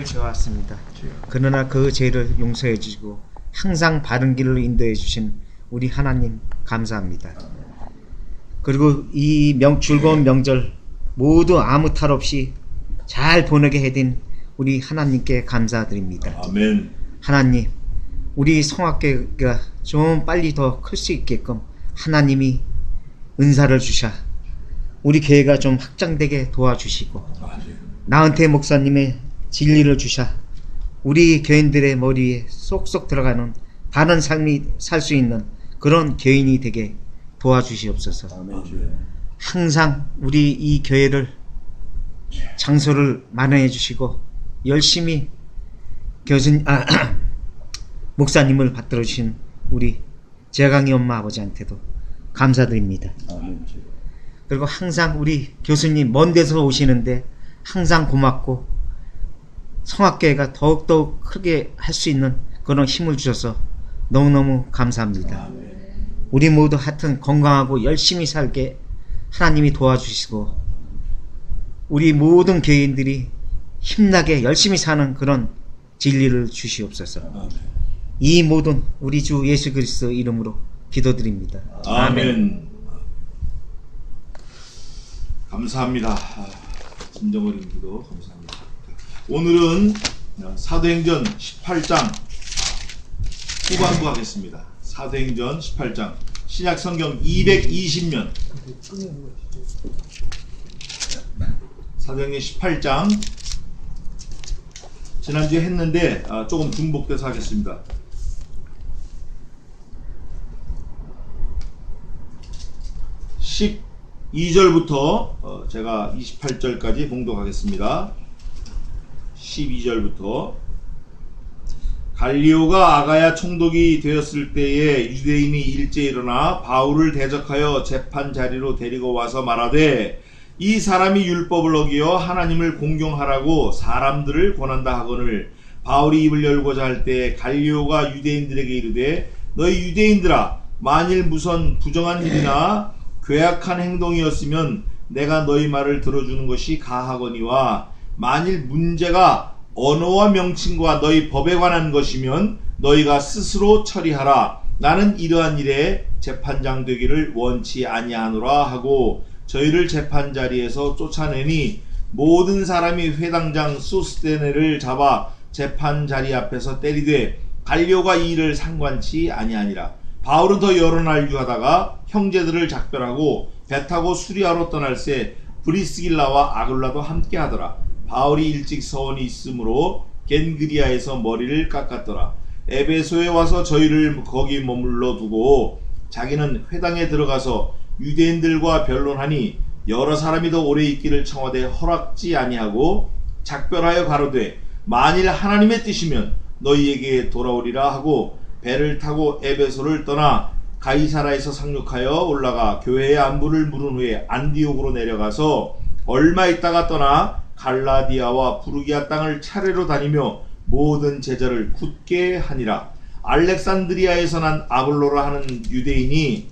죄를 지어왔습니다. 그러나 그 죄를 용서해 주시고 항상 바른 길로 인도해 주신 우리 하나님 감사합니다. 그리고 이 즐거운 명절 모두 아무 탈 없이 잘 보내게 해준 우리 하나님께 감사드립니다. 아멘. 하나님, 우리 성악교회가 좀 빨리 더 클 수 있게끔 하나님이 은사를 주셔 우리 교회가 좀 확장되게 도와주시고 나은태 목사님의 진리를 주셔 우리 교인들의 머리에 쏙쏙 들어가는 바른 삶이 살 수 있는 그런 교인이 되게 도와주시옵소서. 항상 우리 이 교회를 장소를 마련해 주시고 열심히 목사님을 받들어 주신 우리 재강이 엄마 아버지한테도 감사드립니다. 그리고 항상 우리 교수님 먼 데서 오시는데 항상 고맙고 성악교회가 더욱더욱 크게 할 수 있는 그런 힘을 주셔서 너무너무 감사합니다. 우리 모두 하여튼 건강하고 열심히 살게 하나님이 도와주시고 우리 모든 교인들이 힘나게 열심히 사는 그런 진리를 주시옵소서. 이 모든 우리 주 예수 그리스도 이름으로 기도드립니다. 아멘. 감사합니다. 진정어린 기도 감사합니다. 오늘은 사도행전 18장 후반부 하겠습니다. 사도행전 18장 신약 성경 220면 사도행전 18장 지난주에 했는데 조금 중복돼서 하겠습니다. 12절부터 제가 28절까지 봉독하겠습니다. 12절부터 갈리오가 아가야 총독이 되었을 때에 유대인이 일제 일어나 바울을 대적하여 재판 자리로 데리고 와서 말하되 이 사람이 율법을 어기어 하나님을 공경하라고 사람들을 권한다 하거늘 바울이 입을 열고자 할 때 갈리오가 유대인들에게 이르되 너희 유대인들아 만일 무슨 부정한 일이나 괴악한 행동이었으면 내가 너희 말을 들어주는 것이 가하거니와 만일 문제가 언어와 명칭과 너희 법에 관한 것이면 너희가 스스로 처리하라. 나는 이러한 일에 재판장 되기를 원치 아니하노라 하고 저희를 재판 자리에서 쫓아내니 모든 사람이 회당장 소스데네를 잡아 재판 자리 앞에서 때리되 갈리오가 이 일을 상관치 아니하니라. 바울은 더 여러 날 유하다가 형제들을 작별하고 배 타고 수리하러 떠날새 브리스길라와 아굴라도 함께 하더라. 바울이 일찍 서원이 있으므로 겐그리아에서 머리를 깎았더라. 에베소에 와서 저희를 거기 머물러 두고 자기는 회당에 들어가서 유대인들과 변론하니 여러 사람이 더 오래 있기를 청하되 허락지 아니하고 작별하여 가로되 만일 하나님의 뜻이면 너희에게 돌아오리라 하고 배를 타고 에베소를 떠나 가이사라에서 상륙하여 올라가 교회의 안부를 물은 후에 안디옥으로 내려가서 얼마 있다가 떠나 갈라디아와 부르기아 땅을 차례로 다니며 모든 제자를 굳게 하니라. 알렉산드리아에서 난 아볼로라 하는 유대인이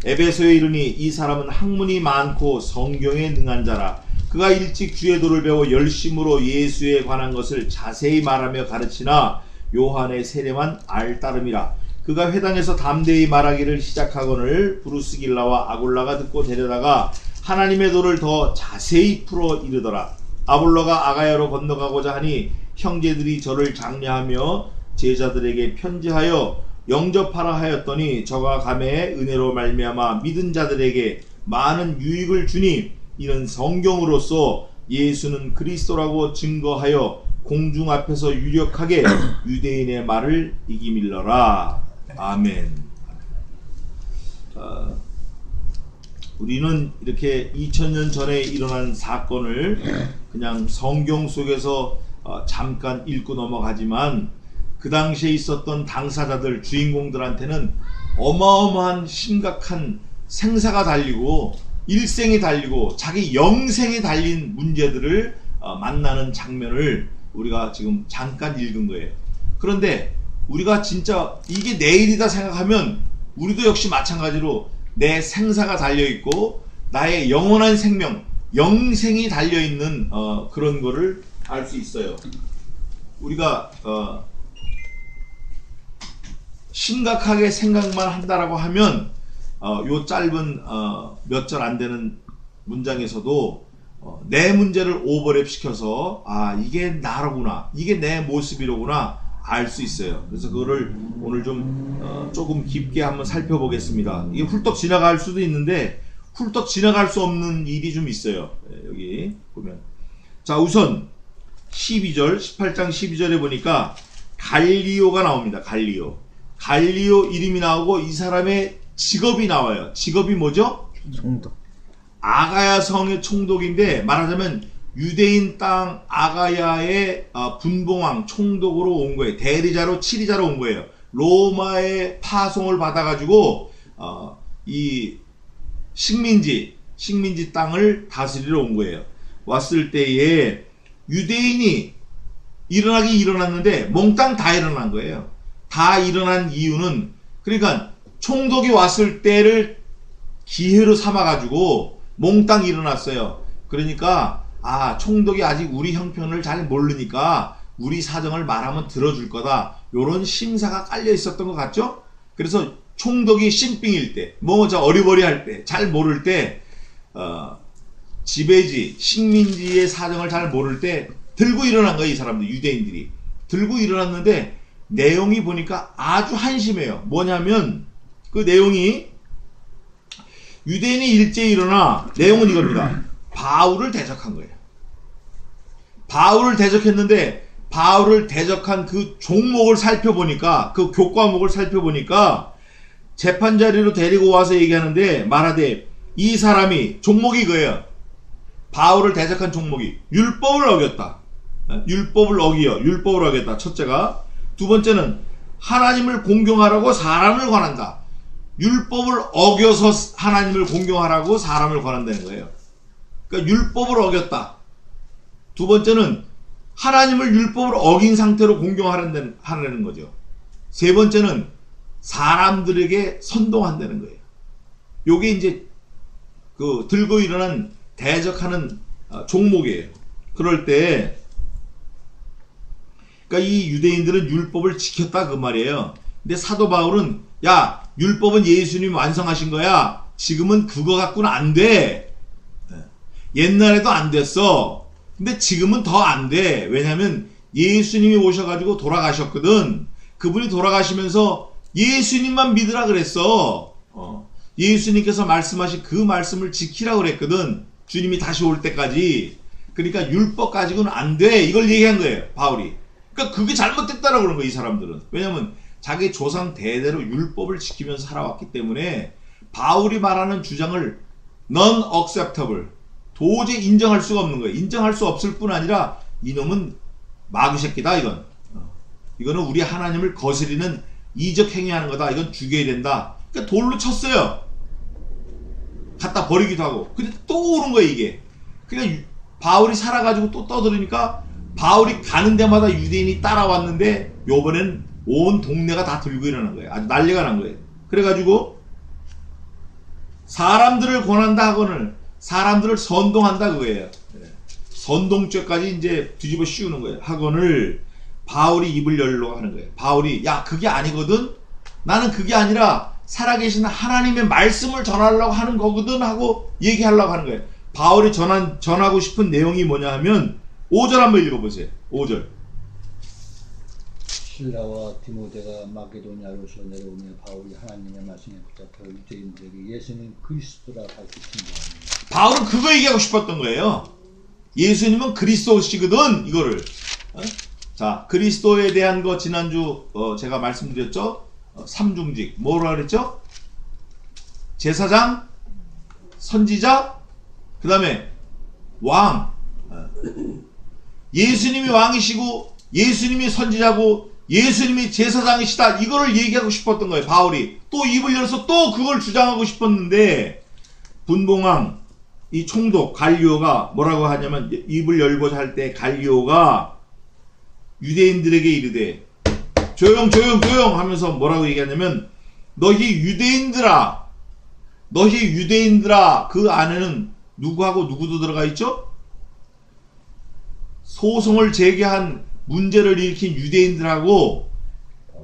에베소에 이르니 이 사람은 학문이 많고 성경에 능한 자라. 그가 일찍 주의 도를 배워 열심으로 예수에 관한 것을 자세히 말하며 가르치나 요한의 세례만 알따름이라. 그가 회당에서 담대히 말하기를 시작하거늘 브루스길라와 아굴라가 듣고 데려다가 하나님의 도를 더 자세히 풀어 이르더라. 아볼로가 아가야로 건너가고자 하니 형제들이 저를 장려하며 제자들에게 편지하여 영접하라 하였더니 저가 감에 은혜로 말미암아 믿은 자들에게 많은 유익을 주니 이는 성경으로서 예수는 그리스도라고 증거하여 공중 앞에서 유력하게 유대인의 말을 이기밀러라. 아멘. 우리는 이렇게 2000년 전에 일어난 사건을 그냥 성경 속에서 잠깐 읽고 넘어가지만 그 당시에 있었던 당사자들, 주인공들한테는 어마어마한 심각한 생사가 달리고 일생이 달리고 자기 영생이 달린 문제들을 만나는 장면을 우리가 지금 잠깐 읽은 거예요. 그런데 우리가 진짜 이게 내일이다 생각하면 우리도 역시 마찬가지로 내 생사가 달려있고 나의 영원한 생명, 영생이 달려있는 그런 거를 알 수 있어요. 우리가 심각하게 생각만 한다라고 하면 요 짧은 몇 절 안 되는 문장에서도 내 문제를 오버랩 시켜서 이게 나로구나, 이게 내 모습이로구나 알 수 있어요. 그래서 그거를 오늘 좀 조금 깊게 한번 살펴보겠습니다. 이게 훌떡 지나갈 수도 있는데 훌떡 지나갈 수 없는 일이 좀 있어요. 여기 보면, 자, 우선 12절 18장 12절에 보니까 갈리오가 나옵니다. 갈리오 이름이 나오고 이 사람의 직업이 나와요. 직업이 뭐죠? 총독. 아가야 성의 총독인데, 말하자면 유대인 땅 아가야의 분봉왕 총독으로 온 거예요. 대리자로 치리자로 온 거예요. 로마의 파송을 받아가지고 이 식민지 땅을 다스리러 온 거예요. 왔을 때에 유대인이 일어났는데 몽땅 다 일어난 거예요. 다 일어난 이유는, 그러니까 총독이 왔을 때를 기회로 삼아가지고 몽땅 일어났어요. 그러니까 총독이 아직 우리 형편을 잘 모르니까 우리 사정을 말하면 들어줄 거다, 요런 심사가 깔려 있었던 것 같죠? 그래서 총독이 신빙일 때, 어리버리할 때, 잘 모를 때, 지배지, 식민지의 사정을 잘 모를 때 들고 일어난 거예요. 이 사람들, 유대인들이 들고 일어났는데 내용이 보니까 아주 한심해요. 뭐냐면 그 내용이, 유대인이 일제히 일어나, 내용은 이겁니다. 바울을 대적한 거예요. 바울을 대적했는데 바울을 대적한 그 종목을 살펴보니까, 그 교과목을 살펴보니까 재판 자리로 데리고 와서 얘기하는데, 말하되 이 사람이, 종목이 그예요. 바울을 대적한 종목이 율법을 어겼다. 율법을 어겼다. 첫째가. 두 번째는 하나님을 공경하라고 사람을 권한다. 율법을 어겨서 하나님을 공경하라고 사람을 권한다는 거예요. 그러니까 율법을 어겼다. 두 번째는 하나님을 율법을 어긴 상태로 공경하라는 거죠. 세 번째는 사람들에게 선동한다는 거예요. 요게 이제 그 들고 일어난 대적하는 종목이에요. 그럴 때, 그러니까 이 유대인들은 율법을 지켰다 그 말이에요. 근데 사도 바울은, 야, 율법은 예수님이 완성하신 거야. 지금은 그거 갖고는 안 돼. 옛날에도 안 됐어. 근데 지금은 더 안 돼. 왜냐면 예수님이 오셔가지고 돌아가셨거든. 그분이 돌아가시면서 예수님만 믿으라 그랬어. 예수님께서 말씀하신 그 말씀을 지키라 그랬거든. 주님이 다시 올 때까지. 그러니까 율법 가지고는 안 돼. 이걸 얘기한 거예요, 바울이. 그러니까 그게 잘못됐다라고 그런 거예요, 이 사람들은. 왜냐면 자기 조상 대대로 율법을 지키면서 살아왔기 때문에 바울이 말하는 주장을 non-acceptable, 도저히 인정할 수가 없는 거예요. 인정할 수 없을 뿐 아니라 이놈은 마귀 새끼다, 이건. 이거는 우리 하나님을 거스리는 이적 행위하는 거다. 이건 죽여야 된다. 그러니까 돌로 쳤어요. 갖다 버리기도 하고. 근데 또 오는 거예요, 이게. 그러니까 바울이 살아가지고 또 떠들으니까 바울이 가는 데마다 유대인이 따라왔는데 요번엔 온 동네가 다 들고 일어난 거예요. 아주 난리가 난 거예요. 그래가지고 사람들을 권한다 하고는 사람들을 선동한다 그거예요. 선동죄까지 이제 뒤집어 씌우는 거예요. 학원을 바울이 입을 열려고 하는 거예요. 바울이, 야, 그게 아니거든? 나는 그게 아니라 살아계신 하나님의 말씀을 전하려고 하는 거거든 하고 얘기하려고 하는 거예요. 바울이 전하고 싶은 내용이 뭐냐 하면 5절 한번 읽어보세요. 5절. 실라와 디모데가 마게도냐로서 내려오며 바울이 하나님의 말씀에 붙잡혀 유대인들에게 예수님 그리스도라 가르치신 바입니다. 바울은 그거 얘기하고 싶었던 거예요. 예수님은 그리스도시거든, 이거를. 자, 그리스도에 대한 거 지난주 제가 말씀드렸죠. 삼중직 뭐라 그랬죠? 제사장, 선지자, 그 다음에 왕. 예수님이 왕이시고 예수님이 선지자고 예수님이 제사장이시다, 이거를 얘기하고 싶었던 거예요. 바울이 또 입을 열어서 또 그걸 주장하고 싶었는데, 분봉왕 이 총독 갈리오가 뭐라고 하냐면, 입을 열고자 할 때 갈리오가 유대인들에게 이르되, 조용 하면서 뭐라고 얘기하냐면, 너희 유대인들아, 그 안에는 누구하고 누구도 들어가 있죠? 소송을 제기한 문제를 일으킨 유대인들하고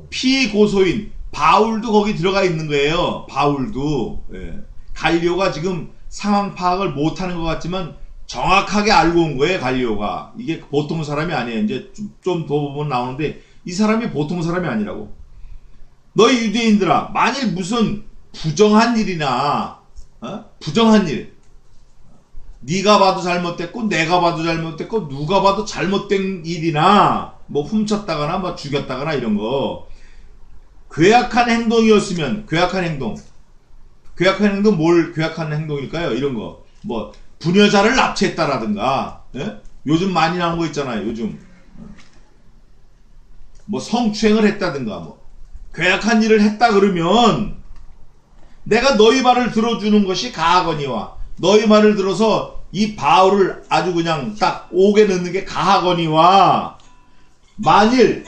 피고소인 바울도 거기 들어가 있는 거예요. 바울도. 예. 갈리오가 지금 상황 파악을 못하는 것 같지만 정확하게 알고 온 거예요. 갈리오가. 이게 보통 사람이 아니에요. 이제 좀 더 보면 나오는데 이 사람이 보통 사람이 아니라고. 너희 유대인들아, 만일 무슨 부정한 일이나 부정한 일, 네가 봐도 잘못됐고 내가 봐도 잘못됐고 누가 봐도 잘못된 일이나 뭐 훔쳤다거나 뭐 죽였다거나 이런 거 괴악한 행동이었으면, 괴악한 행동 뭘 괴악한 행동일까요? 이런 거 뭐 부녀자를 납치했다라든가, 예? 요즘 많이 나온 거 있잖아요. 요즘 뭐 성추행을 했다든가 뭐 괴악한 일을 했다 그러면 내가 너희 말을 들어주는 것이 가하거니와, 너희 말을 들어서 이 바울을 아주 그냥 딱 옥에 넣는 게 가하거니와, 만일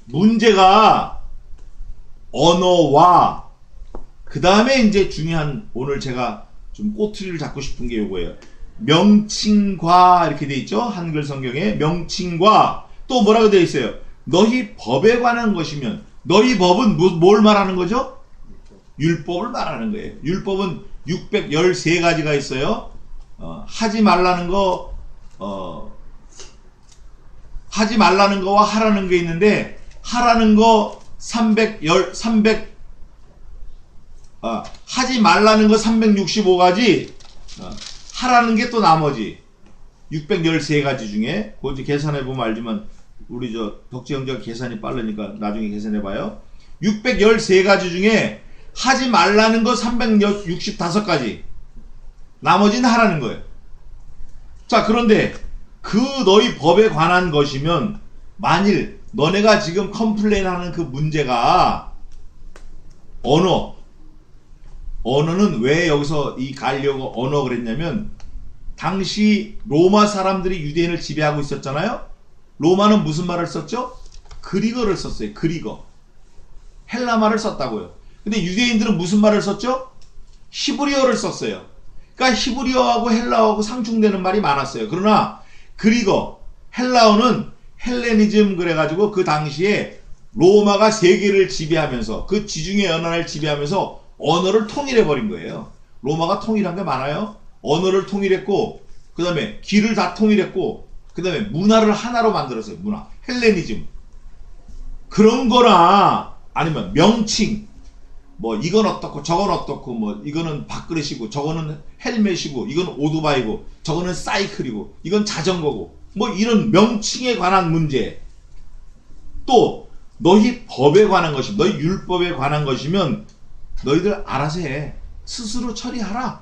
문제가 언어와 그 다음에 이제 중요한, 오늘 제가 좀 꼬투리를 잡고 싶은 게 요거예요. 명칭과 이렇게 돼 있죠. 한글 성경에 명칭과 또 뭐라고 돼 있어요. 너희 법에 관한 것이면, 너희 법은 뭘 말하는 거죠? 율법을 말하는 거예요. 율법은 613가지가 있어요. 하지 말라는 거, 하지 말라는 거와 하라는 게 있는데, 하라는 거 하지 말라는 거 365가지, 하라는 게 또 나머지 613가지 중에, 그거 이제 계산해보면 알지만, 우리 덕지 형제가 계산이 빠르니까 나중에 계산해봐요. 613가지 중에 하지 말라는 거 365가지, 나머지는 하라는 거예요. 자, 그런데 그 너희 법에 관한 것이면, 만일 너네가 지금 컴플레인하는 그 문제가 언어는 왜 여기서 이 갈리오가 언어 그랬냐면, 당시 로마 사람들이 유대인을 지배하고 있었잖아요. 로마는 무슨 말을 썼죠? 그리거를 썼어요. 그리거. 헬라말을 썼다고요. 근데 유대인들은 무슨 말을 썼죠? 히브리어를 썼어요. 그러니까 히브리어하고 헬라어하고 상충되는 말이 많았어요. 그러나 그리거, 헬라어는 헬레니즘 그래가지고 그 당시에 로마가 세계를 지배하면서, 그 지중해 연안을 지배하면서 언어를 통일해버린 거예요. 로마가 통일한 게 많아요. 언어를 통일했고, 그 다음에 길을 다 통일했고, 그 다음에 문화를 하나로 만들었어요. 문화. 헬레니즘. 그런 거나, 아니면 명칭. 뭐 이건 어떻고 저건 어떻고, 뭐 이거는 밥그릇이고 저거는 헬멧이고 이건 오토바이고 저거는 사이클이고 이건 자전거고, 뭐 이런 명칭에 관한 문제. 또 너희 법에 관한 것이, 너희 율법에 관한 것이면 너희들 알아서 해. 스스로 처리하라.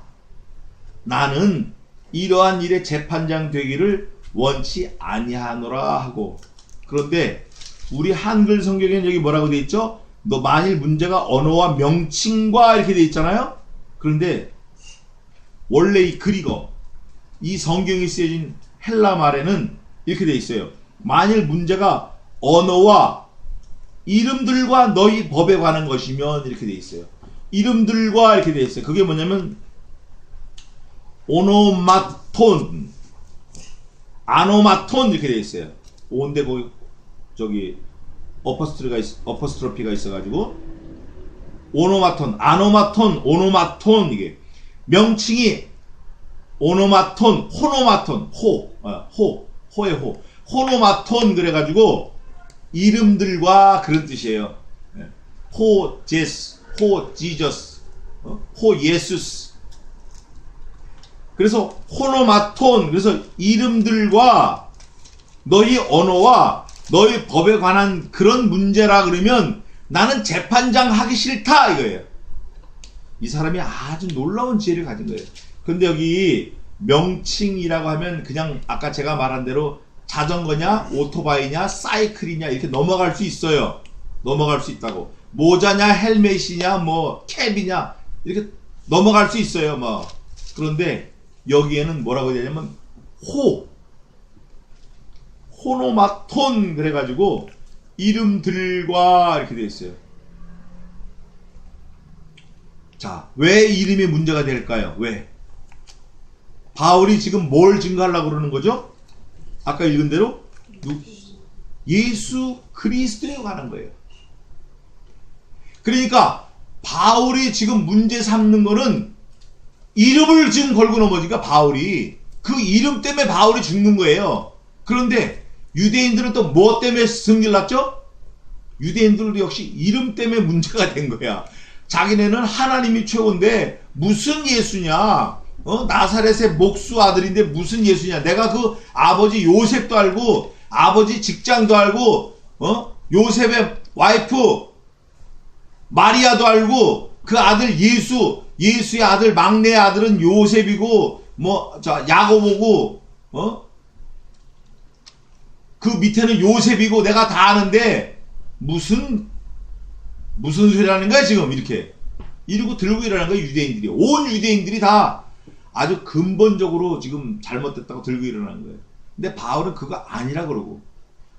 나는 이러한 일의 재판장 되기를 원치 아니하노라 하고. 그런데 우리 한글 성경에는 여기 뭐라고 돼 있죠? 너 만일 문제가 언어와 명칭과 이렇게 돼 있잖아요. 그런데 원래 이 그리거, 이 성경이 쓰여진 헬라 말에는 이렇게 돼 있어요. 만일 문제가 언어와 이름들과 너희 법에 관한 것이면 이렇게 돼 있어요. 이름들과 이렇게 돼 있어요. 그게 뭐냐면 오노마톤, 아노마톤 이렇게 돼 있어요. 온데 거기 저기 어퍼스트로피가 있어가지고 오노마톤, 아노마톤, 오노마톤. 이게 명칭이 오노마톤, 호노마톤, 호의 호, 호노마톤 그래가지고 이름들과 그런 뜻이에요. 호 제스, 호 지저스, 호 예수스. 그래서 호노마톤, 그래서 이름들과 너희 언어와 너희 법에 관한 그런 문제라 그러면 나는 재판장 하기 싫다 이거예요. 이 사람이 아주 놀라운 지혜를 가진 거예요. 근데 여기 명칭이라고 하면 그냥 아까 제가 말한 대로 자전거냐 오토바이냐 사이클이냐 이렇게 넘어갈 수 있어요. 넘어갈 수 있다고. 모자냐 헬멧이냐 뭐 캡이냐 이렇게 넘어갈 수 있어요. 뭐 그런데 여기에는 뭐라고 해야 되냐면 호노마톤 그래가지고 이름들과 이렇게 되어 있어요. 자, 왜 이름이 문제가 될까요? 왜? 바울이 지금 뭘 증거하려고 그러는 거죠? 아까 읽은 대로 예수 그리스도에 관한 거예요. 그러니까 바울이 지금 문제 삼는 거는 이름을 지금 걸고 넘어지니까 바울이 그 이름 때문에 바울이 죽는 거예요. 그런데 유대인들은 또 뭐 때문에 승질 났죠? 유대인들도 역시 이름 때문에 문제가 된 거야. 자기네는 하나님이 최고인데 무슨 예수냐? 나사렛의 목수 아들인데 무슨 예수냐? 내가 그 아버지 요셉도 알고 아버지 직장도 알고 요셉의 와이프 마리아도 알고 그 아들 예수의 아들 막내 아들은 요셉이고 야고보고 그 밑에는 요셉이고 내가 다 아는데 무슨 소리라는 거야 지금 이렇게 이러고 들고 일하는 거야 유대인들이. 온 유대인들이 다 아주 근본적으로 지금 잘못됐다고 들고 일어나는 거예요. 근데 바울은 그거 아니라 그러고.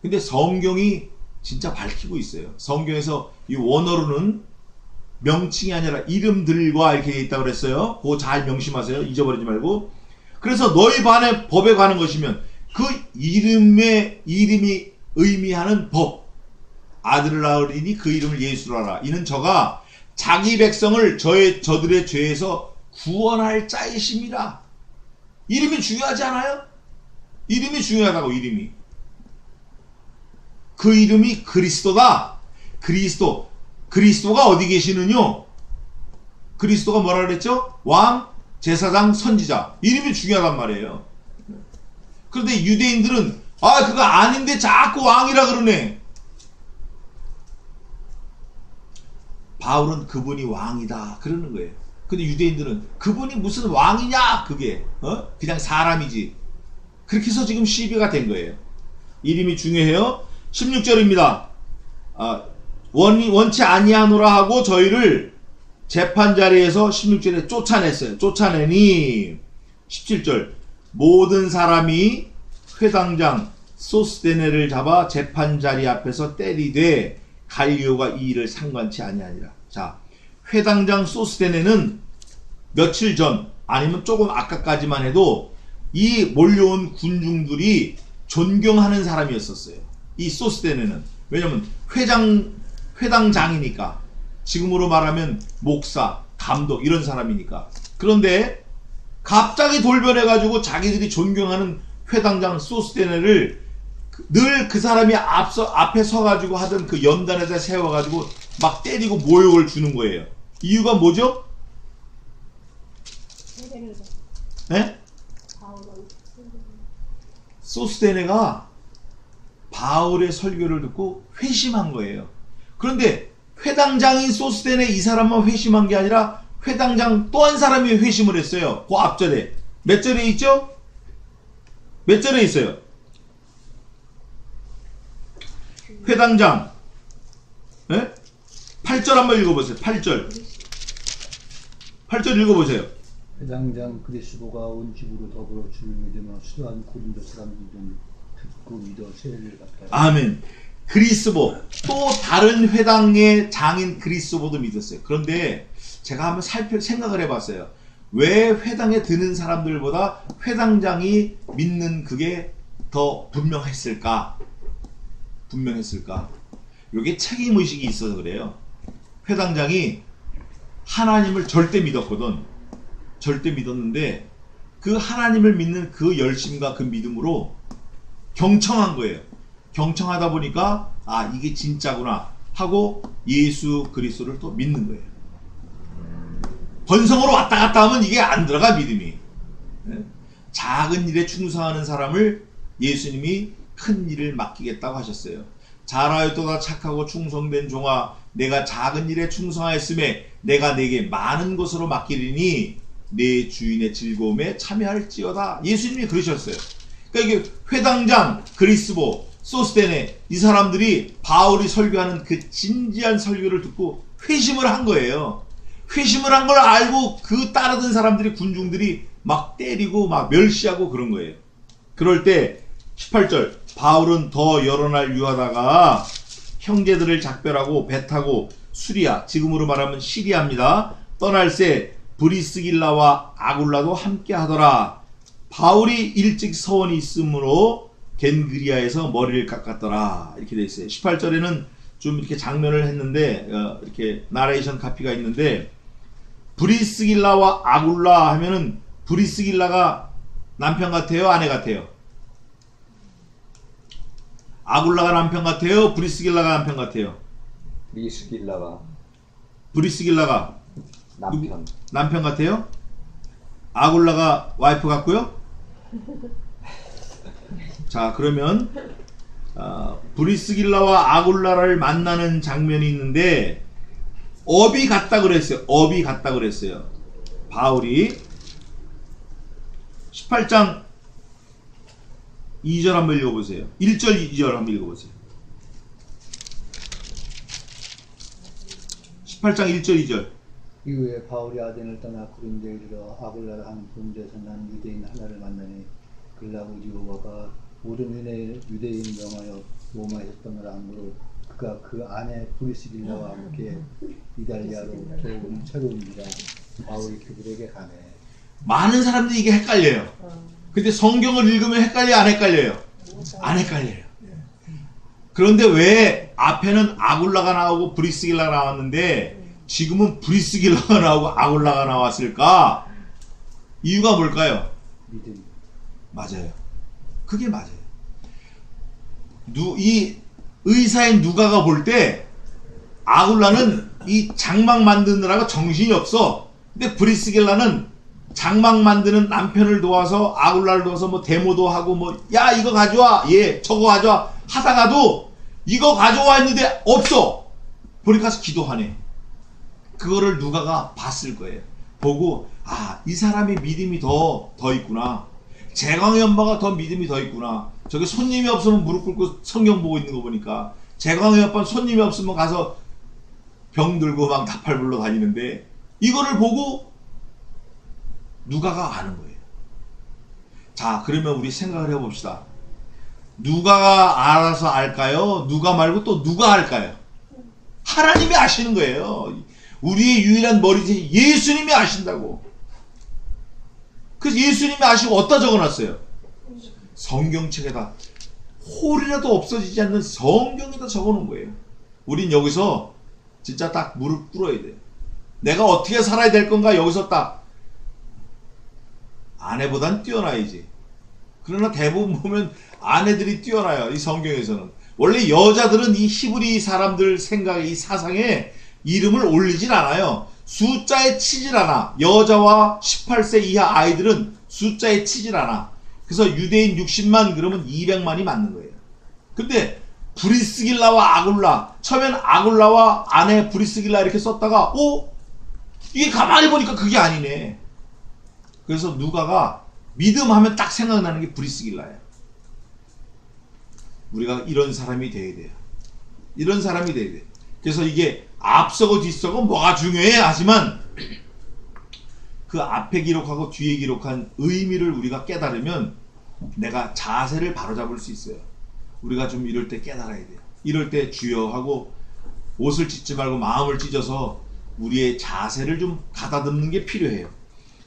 근데 성경이 진짜 밝히고 있어요. 성경에서 이 원어로는 명칭이 아니라 이름들과 이렇게 돼 있다고 그랬어요. 그거 잘 명심하세요. 잊어버리지 말고. 그래서 너희 법에 관한 것이면 그 이름이 의미하는 법. 아들을 낳으리니 그 이름을 예수로 하라. 이는 저가 자기 백성을 저들의 죄에서 구원할 자이심이라. 이름이 중요하지 않아요? 이름이 중요하다고. 이름이. 그 이름이 그리스도다. 그리스도가 어디 계시느뇨? 그리스도가 뭐라 그랬죠? 왕, 제사장, 선지자. 이름이 중요하단 말이에요. 그런데 유대인들은 그거 아닌데 자꾸 왕이라 그러네. 바울은 그분이 왕이다 그러는 거예요. 근데 유대인들은 그분이 무슨 왕이냐? 그게 그냥 사람이지. 그렇게 해서 지금 시비가 된 거예요. 이름이 중요해요. 16절입니다. 원치 아니하노라 하고 저희를 재판자리에서 16절에 쫓아냈어요. 쫓아내니 17절 모든 사람이 회당장 소스데네를 잡아 재판자리 앞에서 때리되 갈리오가 이 일을 상관치 아니하니라. 자, 회당장 소스데네는 며칠 전 아니면 조금 아까까지만 해도 이 몰려온 군중들이 존경하는 사람이었었어요. 이 소스데네는. 왜냐면 회당장이니까. 지금으로 말하면 목사, 감독 이런 사람이니까. 그런데 갑자기 돌변해가지고 자기들이 존경하는 회당장 소스데네를 늘 그 사람이 앞에 서가지고 하던 그 연단에다 세워가지고 막 때리고 모욕을 주는 거예요. 이유가 뭐죠? 네? 소스데네가 바울의 설교를 듣고 회심한 거예요. 그런데 회당장인 소스데네 이 사람만 회심한 게 아니라 회당장 또 한 사람이 회심을 했어요. 그 앞절에. 몇 절에 있죠? 몇 절에 있어요? 회당장 8절 한번 읽어보세요. 8절 읽어보세요. 회당장 그리스도가 온 집으로 더불어 주를 믿으며 수도한 고린도 사람들은 듣고 믿어 세례를 받다. 아멘. 그리스도 또 다른 회당의 장인 그리스도도 믿었어요. 그런데 제가 한번 생각을 해봤어요. 왜 회당에 드는 사람들보다 회당장이 믿는 그게 더 분명했을까? 이게 책임의식이 있어서 그래요. 회당장이 하나님을 절대 믿었거든. 절대 믿었는데 그 하나님을 믿는 그 열심과 그 믿음으로 경청한 거예요. 경청하다 보니까 이게 진짜구나 하고 예수 그리스도를 또 믿는 거예요. 번성으로 왔다 갔다 하면 이게 안 들어가 믿음이. 작은 일에 충성하는 사람을 예수님이 큰 일을 맡기겠다고 하셨어요. 잘하였도다 착하고 충성된 종아 내가 작은 일에 충성하였음에 내가 내게 많은 것으로 맡기리니 내 주인의 즐거움에 참여할지어다. 예수님이 그러셨어요. 그러니까 이게 회당장 그리스도 소스데네 이 사람들이 바울이 설교하는 그 진지한 설교를 듣고 회심을 한 거예요. 회심을 한 걸 알고 그 따르던 사람들이 군중들이 막 때리고 막 멸시하고 그런 거예요. 그럴 때 18절 바울은 더 여러 날 유하다가 형제들을 작별하고 배 타고 수리아 지금으로 말하면 시리아입니다. 떠날새 브리스길라와 아굴라도 함께 하더라. 바울이 일찍 서원이 있으므로 겐그리아에서 머리를 깎았더라. 이렇게 돼 있어요. 18절에는 좀 이렇게 장면을 했는데 이렇게 나레이션 카피가 있는데 브리스길라와 아굴라 하면은 브리스길라가 남편 같아요? 아내 같아요? 아굴라가 남편 같아요? 브리스길라가 남편 같아요? 브리스길라가 남편 같아요? 아굴라가 와이프 같고요? 자, 그러면 브리스길라와 아굴라를 만나는 장면이 있는데 업이 같다 그랬어요. 업이 같다 그랬어요. 바울이 18장 2절 한번 읽어보세요. 1절 2절 한번 읽어보세요. 18장 1절 2절. 이후에 바울이 아덴을 떠나 고린도에 이르러 아굴라라 하는 본데서 난 유대인 하나를 만나니 글라우디오가 모든 유대인 명하여 로마에서 떠나라 하므로 그가 그 아내 브리스길라와 함께 이달리아로 돌아오는 새로운지라 바울이 그들에게 가네. 많은 사람들이 이게 헷갈려요. 근데 성경을 읽으면 헷갈려요? 안 헷갈려요? 안 헷갈려요. 그런데 왜 앞에는 아굴라가 나오고 브리스길라가 나왔는데 지금은 브리스길라가 나오고 아굴라가 나왔을까? 이유가 뭘까요? 믿음. 맞아요. 그게 맞아요. 이 의사인 누가가 볼 때 아굴라는 이 장막 만드느라고 정신이 없어. 근데 브리스길라는 장막 만드는 남편을 도와서 아굴라를 도와서 뭐 데모도 하고 뭐 야 이거 가져와 예 저거 가져와 하다가도 이거 가져와 했는데 없어. 보니까 가서 기도하네. 그거를 누가가 봤을 거예요. 보고 이 사람이 믿음이 더 있구나. 제광의 엄마가 더 믿음이 더 있구나. 저기 손님이 없으면 무릎 꿇고 성경 보고 있는 거 보니까 제광의 아빠는 손님이 없으면 가서 병 들고 막 나팔 불러 다니는데 이거를 보고 누가가 아는 거예요. 자, 그러면 우리 생각을 해봅시다. 누가가 알아서 알까요? 누가 말고 또 누가 알까요? 하나님이 아시는 거예요. 우리의 유일한 머리지 예수님이 아신다고. 그래서 예수님이 아시고 어디다 적어놨어요? 성경책에다. 홀이라도 없어지지 않는 성경에다 적어놓은 거예요. 우린 여기서 진짜 딱 무릎 꿇어야 돼요. 내가 어떻게 살아야 될 건가 여기서 딱 아내보단 뛰어나야지. 그러나 대부분 보면 아내들이 뛰어나요. 이 성경에서는. 원래 여자들은 이 히브리 사람들 생각에 이 사상에 이름을 올리질 않아요. 숫자에 치질 않아. 여자와 18세 이하 아이들은 숫자에 치질 않아. 그래서 유대인 60만 그러면 200만이 맞는 거예요. 근데 브리스길라와 아굴라, 처음엔 아굴라와 아내 브리스길라 이렇게 썼다가 이게 가만히 보니까 그게 아니네. 그래서 누가가 믿음하면 딱 생각나는 게 브리스길라예요. 우리가 이런 사람이 돼야 돼요. 이런 사람이 돼야 돼요. 그래서 이게 앞서고 뒤서고 뭐가 중요해 하지만 그 앞에 기록하고 뒤에 기록한 의미를 우리가 깨달으면 내가 자세를 바로잡을 수 있어요. 우리가 좀 이럴 때 깨달아야 돼요. 이럴 때 주여 하고 옷을 찢지 말고 마음을 찢어서 우리의 자세를 좀 가다듬는 게 필요해요.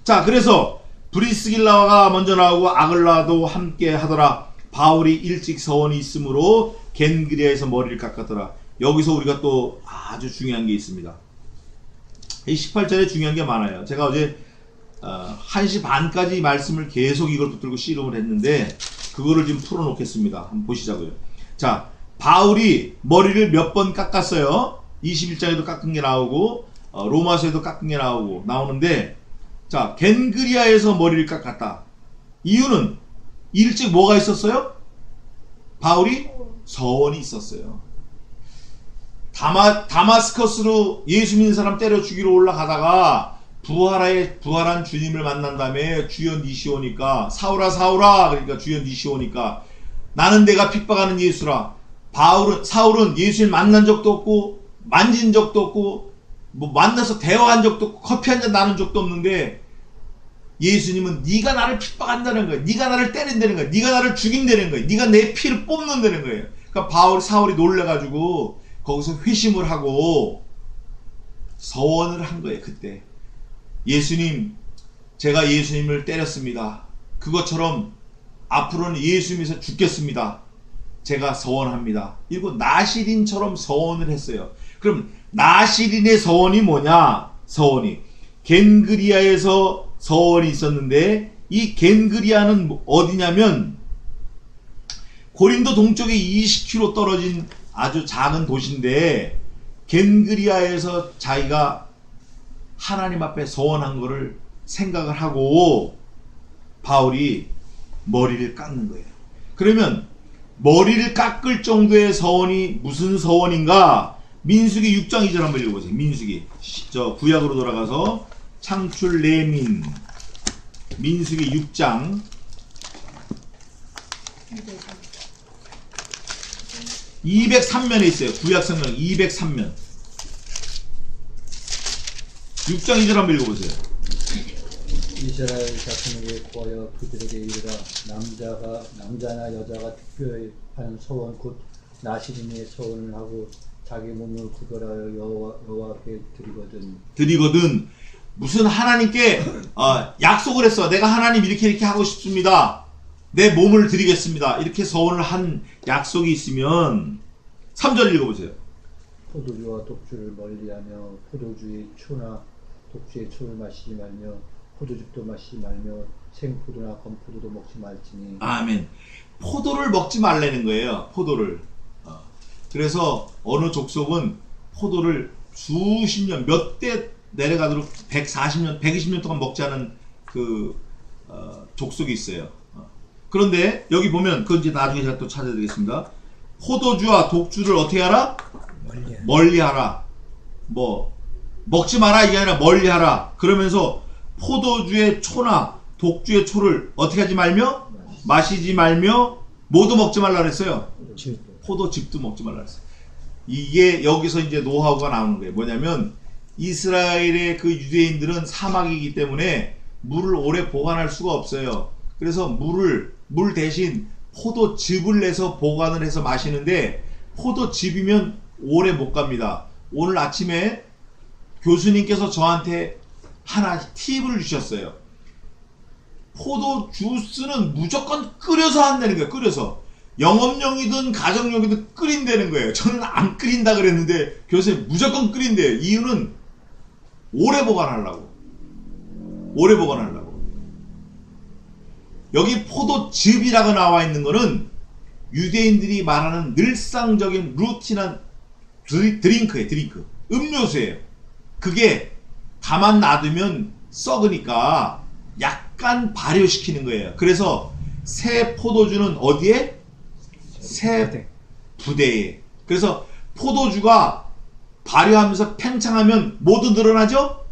자, 그래서 브리스길라가 먼저 나오고 아글라도 함께 하더라. 바울이 일찍 서원이 있으므로 겐그리아에서 머리를 깎았더라. 여기서 우리가 또 아주 중요한 게 있습니다. 이 18절에 중요한 게 많아요. 제가 어제 1시 반까지 말씀을 계속 이걸 붙들고 씨름을 했는데 그거를 지금 풀어놓겠습니다. 한번 보시자고요. 자, 바울이 머리를 몇 번 깎았어요. 21장에도 깎은 게 나오고 로마서에도 깎은 게 나오는데 자, 겐그리아에서 머리를 깎았다. 이유는 일찍 뭐가 있었어요? 바울이 서원이 있었어요. 다마스커스로 예수 믿는 사람 때려 죽이러 올라가다가 부활한 주님을 만난 다음에 주여 니시 오니까 사울아 사울아 그러니까 주여 니시 오니까 나는 내가 핍박하는 예수라. 사울은 예수를 만난 적도 없고 만진 적도 없고 뭐 만나서 대화한 적도 없고 커피 한잔 나눈 적도 없는데 예수님은 네가 나를 핍박한다는 거야. 네가 나를 때린다는 거야. 네가 나를 죽인다는 거야. 네가 내 피를 뽑는다는 거예요. 그러니까 사울이 놀래가지고 거기서 회심을 하고 서원을 한 거예요. 그때 예수님 제가 예수님을 때렸습니다. 그것처럼 앞으로는 예수님에서 죽겠습니다. 제가 서원합니다. 이거 나시린처럼 서원을 했어요. 그럼 나시린의 서원이 뭐냐? 서원이 겐그리아에서 서원이 있었는데, 이 겐그리아는 어디냐면 고린도 동쪽에 20km 떨어진 아주 작은 도시인데, 겐그리아에서 자기가 하나님 앞에 서원한 거를 생각을 하고 바울이 머리를 깎는 거예요. 그러면 머리를 깎을 정도의 서원이 무슨 서원인가? 민수기 6장 2절 한번 읽어보세요. 민수기 저 구약으로 돌아가서 창출 레민 민수기 6장 203면에 있어요. 구약 성경 203면 6장 2절 한번 읽어보세요. 이스라엘 자손에게 구하여 그들에게 이르라. 남자나 여자가 특별히 하는 소원 곧 나시린의 소원을 하고 자기 몸을 구별하여 여호와께 드리거든. 무슨 하나님께 약속을 했어. 내가 하나님 이렇게 하고 싶습니다. 내 몸을 드리겠습니다. 이렇게 서원을 한 약속이 있으면 3절 읽어보세요. 포도주와 독주를 멀리하며 포도주의 초나 독주의 초를 마시지 말며 포도즙도 마시지 말며 생포도나 건포도도 먹지 말지니. 아멘. 포도를 먹지 말라는 거예요. 포도를. 그래서 어느 족속은 포도를 수십 년, 몇 대 내려가도록 140년, 120년 동안 먹지 않은 그 족속이 있어요. 그런데 여기 보면 그건 이제 나중에 제가 또 찾아드리겠습니다. 포도주와 독주를 어떻게 하라? 멀리하라. 뭐 먹지 마라 이게 아니라 멀리하라. 그러면서 포도주의 초나 독주의 초를 어떻게 하지 말며 마시지 말며 모두 먹지 말라 그랬어요. 포도즙도 먹지 말라 그랬어요. 이게 여기서 이제 노하우가 나오는 거예요. 뭐냐면 이스라엘의 그 유대인들은 사막이기 때문에 물을 오래 보관할 수가 없어요. 그래서 물 대신 포도즙을 내서 보관을 해서 마시는데, 포도즙이면 오래 못 갑니다. 오늘 아침에 교수님께서 저한테 하나 팁을 주셨어요. 포도 주스는 무조건 끓여서 한다는 거예요. 끓여서. 영업용이든 가정용이든 끓인다는 거예요. 저는 안 끓인다 그랬는데 교수님 무조건 끓인대요. 이유는 오래 보관하려고. 오래 보관하려고. 여기 포도즙이라고 나와 있는 거는 유대인들이 말하는 늘상적인 루틴한 드링크예요. 드링크. 음료수예요. 그게 가만 놔두면 썩으니까 약간 발효시키는 거예요. 그래서 새 포도주는 어디에? 새 부대에. 그래서 포도주가 발효하면서 팽창하면 모두 늘어나죠?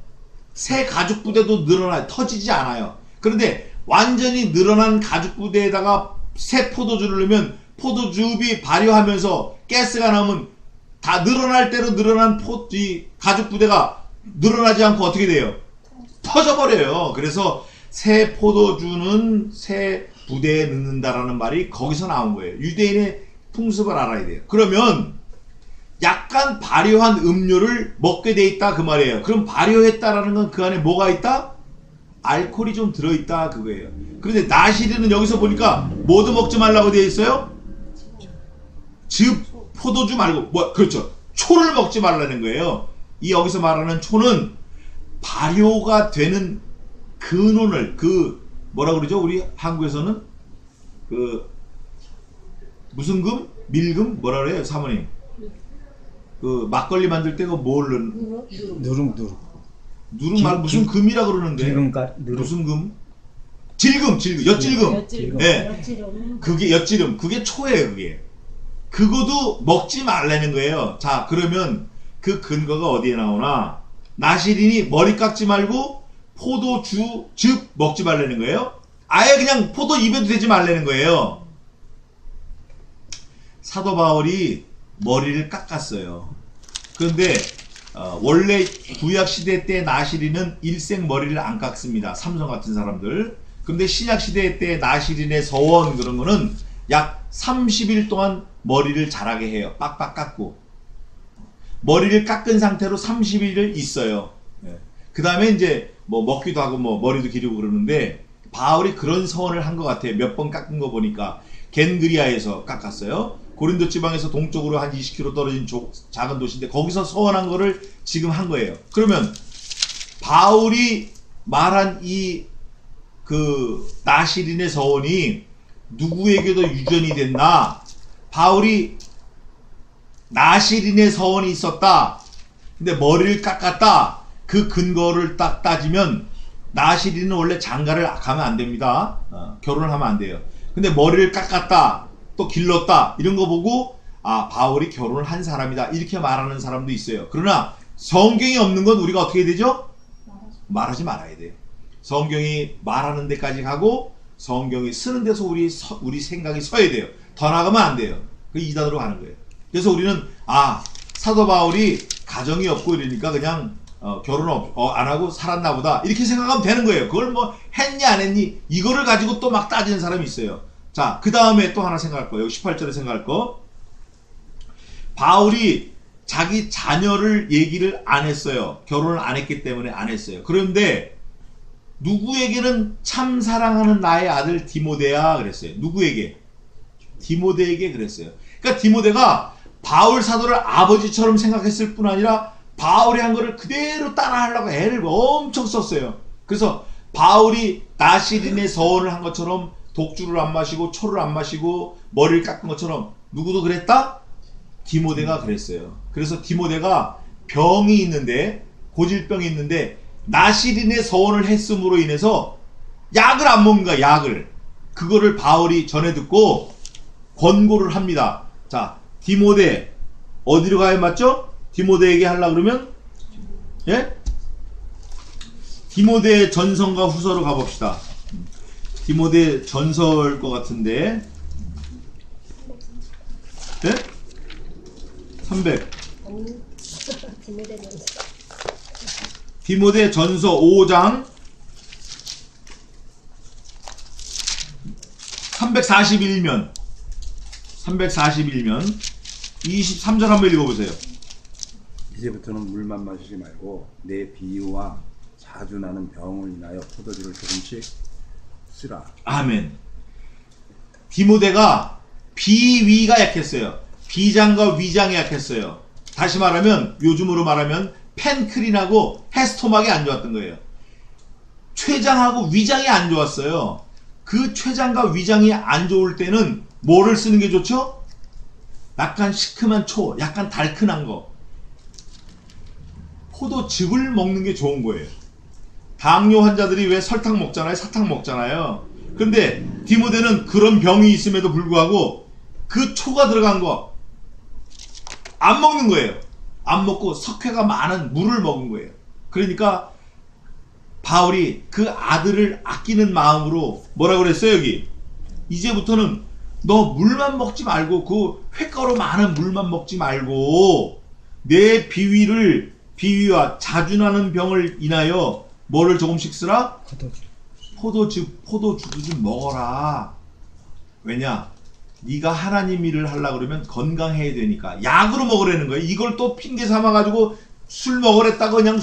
새 가죽 부대도 늘어나요. 터지지 않아요. 그런데 완전히 늘어난 가죽 부대에다가 새 포도주를 넣으면 포도즙이 발효하면서 가스가 나오면 다 늘어날 대로 늘어난 이 가죽 부대가 늘어나지 않고 어떻게 돼요? 터져버려요. 그래서 새 포도주는 새 부대에 넣는다라는 말이 거기서 나온 거예요. 유대인의 풍습을 알아야 돼요. 그러면 약간 발효한 음료를 먹게 돼 있다 그 말이에요. 그럼 발효했다라는 건 그 안에 뭐가 있다? 알코올이 좀 들어있다 그거예요. 그런데 나시린은 여기서 보니까 뭐도 먹지 말라고 되어 있어요? 즙, 포도주 말고 그렇죠. 초를 먹지 말라는 거예요. 이 여기서 말하는 초는 발효가 되는 근원을 뭐라 그러죠? 우리 한국에서는 무슨 금? 밀금? 뭐라 그래요? 사모님. 막걸리 만들 때가 뭘 넣는? 누룩 말 무슨 금이라 그러는데. 무슨 금? 질금. 엿질금. 네. 그게 엿질금. 그게 초예요, 그게. 그거도 먹지 말라는 거예요. 자, 그러면 그 근거가 어디에 나오나? 나시린이 머리 깎지 말고 포도주 즙 먹지 말라는 거예요. 아예 그냥 포도 입에도 대지 말라는 거예요. 사도 바울이 머리를 깎았어요. 그런데 원래 구약시대 때 나시린은 일생 머리를 안 깎습니다. 삼손 같은 사람들. 근데 신약시대 때 나시린의 서원 그런 거는 약 30일 동안 머리를 자라게 해요. 빡빡 깎고. 머리를 깎은 상태로 30일을 있어요. 그 다음에 이제 뭐 먹기도 하고 뭐 머리도 기르고 그러는데 바울이 그런 서원을 한 것 같아요. 몇 번 깎은 거 보니까 겐그리아에서 깎았어요. 고린도 지방에서 동쪽으로 한 20km 떨어진 작은 도시인데 거기서 서원한 거를 지금 한 거예요. 그러면 바울이 말한 이 나시린의 서원이 누구에게도 유전이 됐나? 바울이 나시린의 서원이 있었다. 근데 머리를 깎았다. 그 근거를 딱 따지면 나시린은 원래 장가를 가면 안 됩니다. 결혼을 하면 안 돼요. 근데 머리를 깎았다. 또 길렀다. 이런 거 보고 아, 바울이 결혼을 한 사람이다. 이렇게 말하는 사람도 있어요. 그러나 성경이 없는 건 우리가 어떻게 되죠? 말하지 말아야 돼요. 성경이 말하는 데까지 가고 성경이 쓰는 데서 우리 생각이 서야 돼요. 더 나가면 안 돼요. 그 이단으로 가는 거예요. 그래서 우리는 사도 바울이 가정이 없고 이러니까 그냥 결혼 안 하고 살았나 보다 이렇게 생각하면 되는 거예요. 그걸 뭐 했니 안 했니 이거를 가지고 또 막 따지는 사람이 있어요. 자, 그 다음에 또 하나 생각할 거예요. 18절에 생각할 거. 바울이 자기 자녀를 얘기를 안 했어요. 결혼을 안 했기 때문에 안 했어요. 그런데 누구에게는 참 사랑하는 나의 아들 디모데야 그랬어요. 누구에게? 디모데에게 그랬어요. 그러니까 디모데가 바울 사도를 아버지처럼 생각했을 뿐 아니라 바울이 한 거를 그대로 따라하려고 애를 엄청 썼어요. 그래서 바울이 나시린의 서원을 한 것처럼 독주를 안 마시고 초를 안 마시고 머리를 깎은 것처럼 누구도 그랬다? 디모데가 그랬어요. 그래서 디모데가 병이 있는데 고질병이 있는데 나시린의 서원을 했음으로 인해서 약을 안 먹는 거야. 약을. 그거를 바울이 전해 듣고 권고를 합니다. 자, 디모데 어디로 가야 맞죠? 디모데에게 하려고 그러면 예? 디모데 전서가 후서로 가봅시다. 디모데 전서일 것 같은데 네? 300 디모데 전서 5장 341면 23절 한번 읽어보세요. 이제부터는 물만 마시지 말고 내 비유와 자주 나는 병을 인하여 포도주를 조금씩 쓰라. 아멘. 디모데가 비위가 약했어요. 비장과 위장이 약했어요. 다시 말하면 요즘으로 말하면 펜크린하고 해스토막이 안 좋았던 거예요. 췌장하고 위장이 안 좋았어요. 그 췌장과 위장이 안 좋을 때는 뭐를 쓰는 게 좋죠? 약간 시큼한 초, 약간 달큰한 거. 포도즙을 먹는 게 좋은 거예요. 당뇨 환자들이 왜 설탕 먹잖아요, 사탕 먹잖아요. 근데 디모데는 그런 병이 있음에도 불구하고 그 초가 들어간 거 안 먹는 거예요. 안 먹고 석회가 많은 물을 먹은 거예요. 그러니까 바울이 그 아들을 아끼는 마음으로 뭐라고 그랬어요? 여기 이제부터는 너 물만 먹지 말고 그 횟가루 많은 물만 먹지 말고 내 비위와 자주 나는 병을 인하여 뭐를 조금씩 쓰라? 포도주도 좀 먹어라. 왜냐? 네가 하나님 일을 하려고 그러면 건강해야 되니까 약으로 먹으라는 거예요. 이걸 또 핑계 삼아가지고 술 먹으랬다고 그냥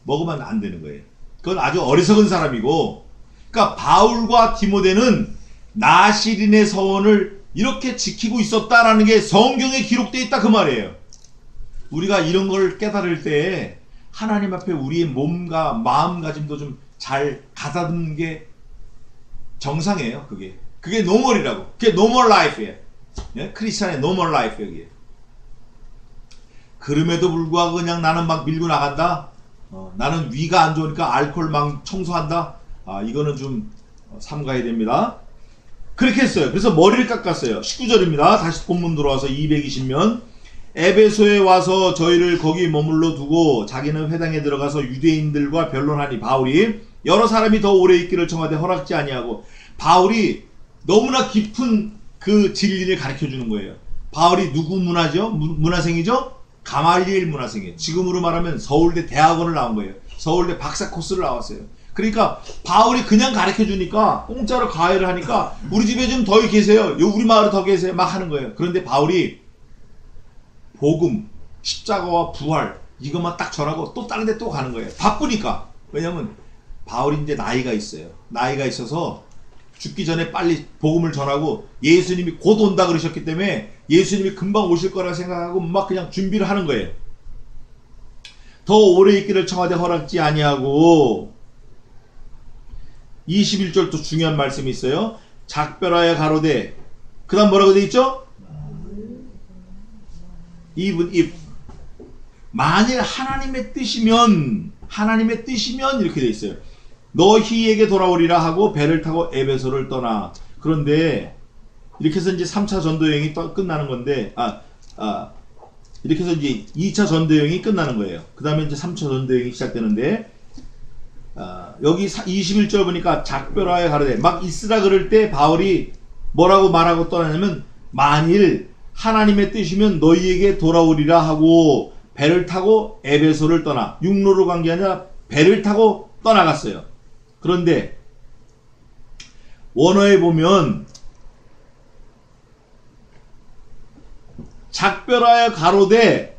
먹으면 안 되는 거예요. 그건 아주 어리석은 사람이고, 그러니까 바울과 디모데는 나시린의 서원을 이렇게 지키고 있었다라는 게 성경에 기록되어 있다 그 말이에요. 우리가 이런 걸 깨달을 때 하나님 앞에 우리의 몸과 마음가짐도 좀 잘 가다듬는 게 정상이에요. 그게 노멀이라고. 그게 노멀 라이프예요. 예? 크리스찬의 노멀 라이프 여기에. 그럼에도 불구하고 그냥 나는 막 밀고 나간다. 나는 위가 안 좋으니까 알코올 막 청소한다. 이거는 좀 삼가야 됩니다. 그렇게 했어요. 그래서 머리를 깎았어요. 19절입니다. 다시 본문 들어와서 220면 에베소에 와서 저희를 거기 머물러 두고 자기는 회당에 들어가서 유대인들과 변론하니 바울이 여러 사람이 더 오래 있기를 청하되 허락지 아니하고 바울이 너무나 깊은 그 진리를 가르쳐 주는 거예요. 바울이 누구 문화죠? 문화생이죠? 가말리엘 문화생이에요. 지금으로 말하면 서울대 대학원을 나온 거예요. 서울대 박사 코스를 나왔어요. 그러니까 바울이 그냥 가르쳐 주니까 공짜로 가해를 하니까 우리 집에 좀 더 계세요. 우리 마을에 더 계세요. 막 하는 거예요. 그런데 바울이 복음, 십자가와 부활 이것만 딱 전하고 또 다른 데 또 가는 거예요. 바쁘니까. 왜냐면 바울이 이제 나이가 있어요. 나이가 있어서 죽기 전에 빨리 복음을 전하고 예수님이 곧 온다 그러셨기 때문에 예수님이 금방 오실 거라 생각하고 막 그냥 준비를 하는 거예요. 더 오래 있기를 청하되 허락지 아니하고 21절도 중요한 말씀이 있어요. 작별하여 가로되 그 다음 뭐라고 되어 있죠? even if 만일 하나님의 뜻이면 이렇게 되어 있어요. 너희에게 돌아오리라 하고 배를 타고 에베소를 떠나. 그런데 이렇게 해서 이제 3차 전도 여행이 끝나는 건데 이렇게 해서 이제 2차 전도 여행이 끝나는 거예요. 그 다음에 이제 3차 전도 여행이 시작되는데 여기 21절 보니까 작별하여 가로되 막 있으라 그럴 때 바울이 뭐라고 말하고 떠나냐면 만일 하나님의 뜻이면 너희에게 돌아오리라 하고 배를 타고 에베소를 떠나. 육로로 간 게 아니라 배를 타고 떠나갔어요. 그런데 원어에 보면 작별하여 가로되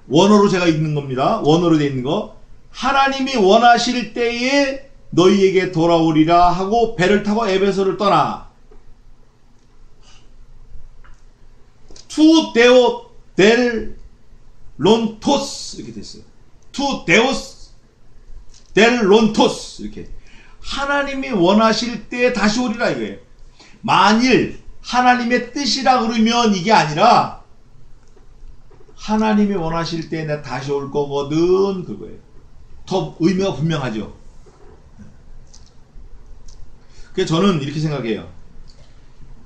원어로 제가 읽는 겁니다. 원어로 되어 있는 거. 하나님이 원하실 때에 너희에게 돌아오리라 하고 배를 타고 에베소를 떠나. 투 데오 델 론토스 이렇게 됐어요. 투 데오스 델 론토스 이렇게. 하나님이 원하실 때 다시 오리라 이거예요. 만일 하나님의 뜻이라 그러면 이게 아니라 하나님이 원하실 때 내가 다시 올 거거든 그거예요. 더 의미가 분명하죠. 그래서 저는 이렇게 생각해요.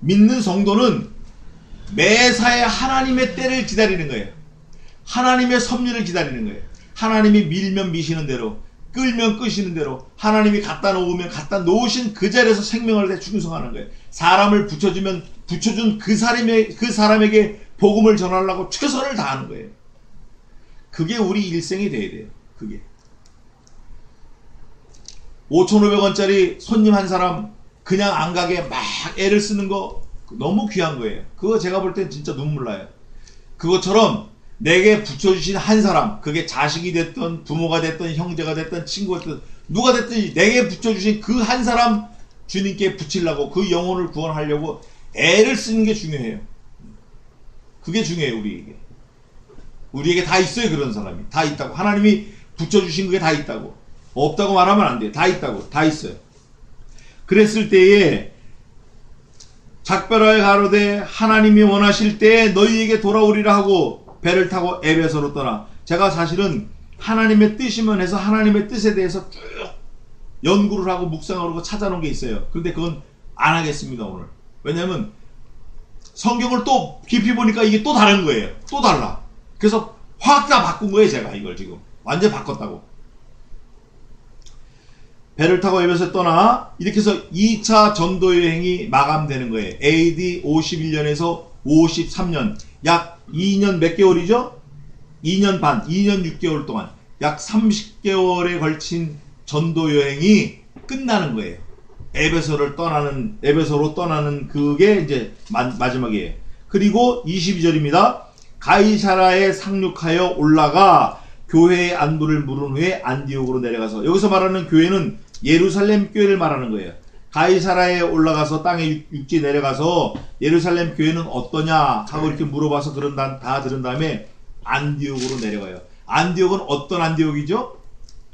믿는 성도는 매사에 하나님의 때를 기다리는 거예요. 하나님의 섭리를 기다리는 거예요. 하나님이 밀면 미시는 대로, 끌면 끄시는 대로, 하나님이 갖다 놓으면 갖다 놓으신 그 자리에서 생명을 충성하는 거예요. 사람을 붙여주면 붙여준 그 사람에게 복음을 전하려고 최선을 다하는 거예요. 그게 우리 일생이 돼야 돼요. 그게 5,500원짜리 손님 한 사람 그냥 안 가게 막 애를 쓰는 거 너무 귀한 거예요. 그거 제가 볼 땐 진짜 눈물 나요. 그것처럼 내게 붙여주신 한 사람, 그게 자식이 됐든 부모가 됐든 형제가 됐든 친구가 됐든 누가 됐든 내게 붙여주신 그 한 사람 주님께 붙이려고 그 영혼을 구원하려고 애를 쓰는 게 중요해요. 그게 중요해요. 우리에게 다 있어요. 그런 사람이 다 있다고. 하나님이 붙여주신 그게 다 있다고. 없다고 말하면 안 돼요. 다 있다고. 다 있어요. 그랬을 때에 작별하여 가로되 하나님이 원하실 때에 너희에게 돌아오리라 하고 배를 타고 에베소로 떠나. 제가 사실은 하나님의 뜻이면 해서 하나님의 뜻에 대해서 쭉 연구를 하고 묵상을 하고 찾아놓은 게 있어요. 그런데 그건 안 하겠습니다 오늘. 왜냐면 성경을 또 깊이 보니까 이게 또 다른 거예요. 또 달라. 그래서 확 다 바꾼 거예요. 제가 이걸 지금 완전 바꿨다고. 배를 타고 에베소에 떠나. 이렇게 해서 2차 전도 여행이 마감되는 거예요. AD 51년에서 53년. 약 2년 몇 개월이죠? 2년 반, 2년 6개월 동안 약 30개월에 걸친 전도 여행이 끝나는 거예요. 에베소로 떠나는 그게 이제 마지막이에요. 그리고 22절입니다. 가이사라에 상륙하여 올라가 교회의 안부를 물은 후에 안디옥으로 내려가서. 여기서 말하는 교회는 예루살렘 교회를 말하는 거예요. 가이사라에 올라가서 땅에 육지에 내려가서 예루살렘 교회는 어떠냐 하고 이렇게 물어봐서 다 들은 다음에 안디옥으로 내려가요. 안디옥은 어떤 안디옥이죠?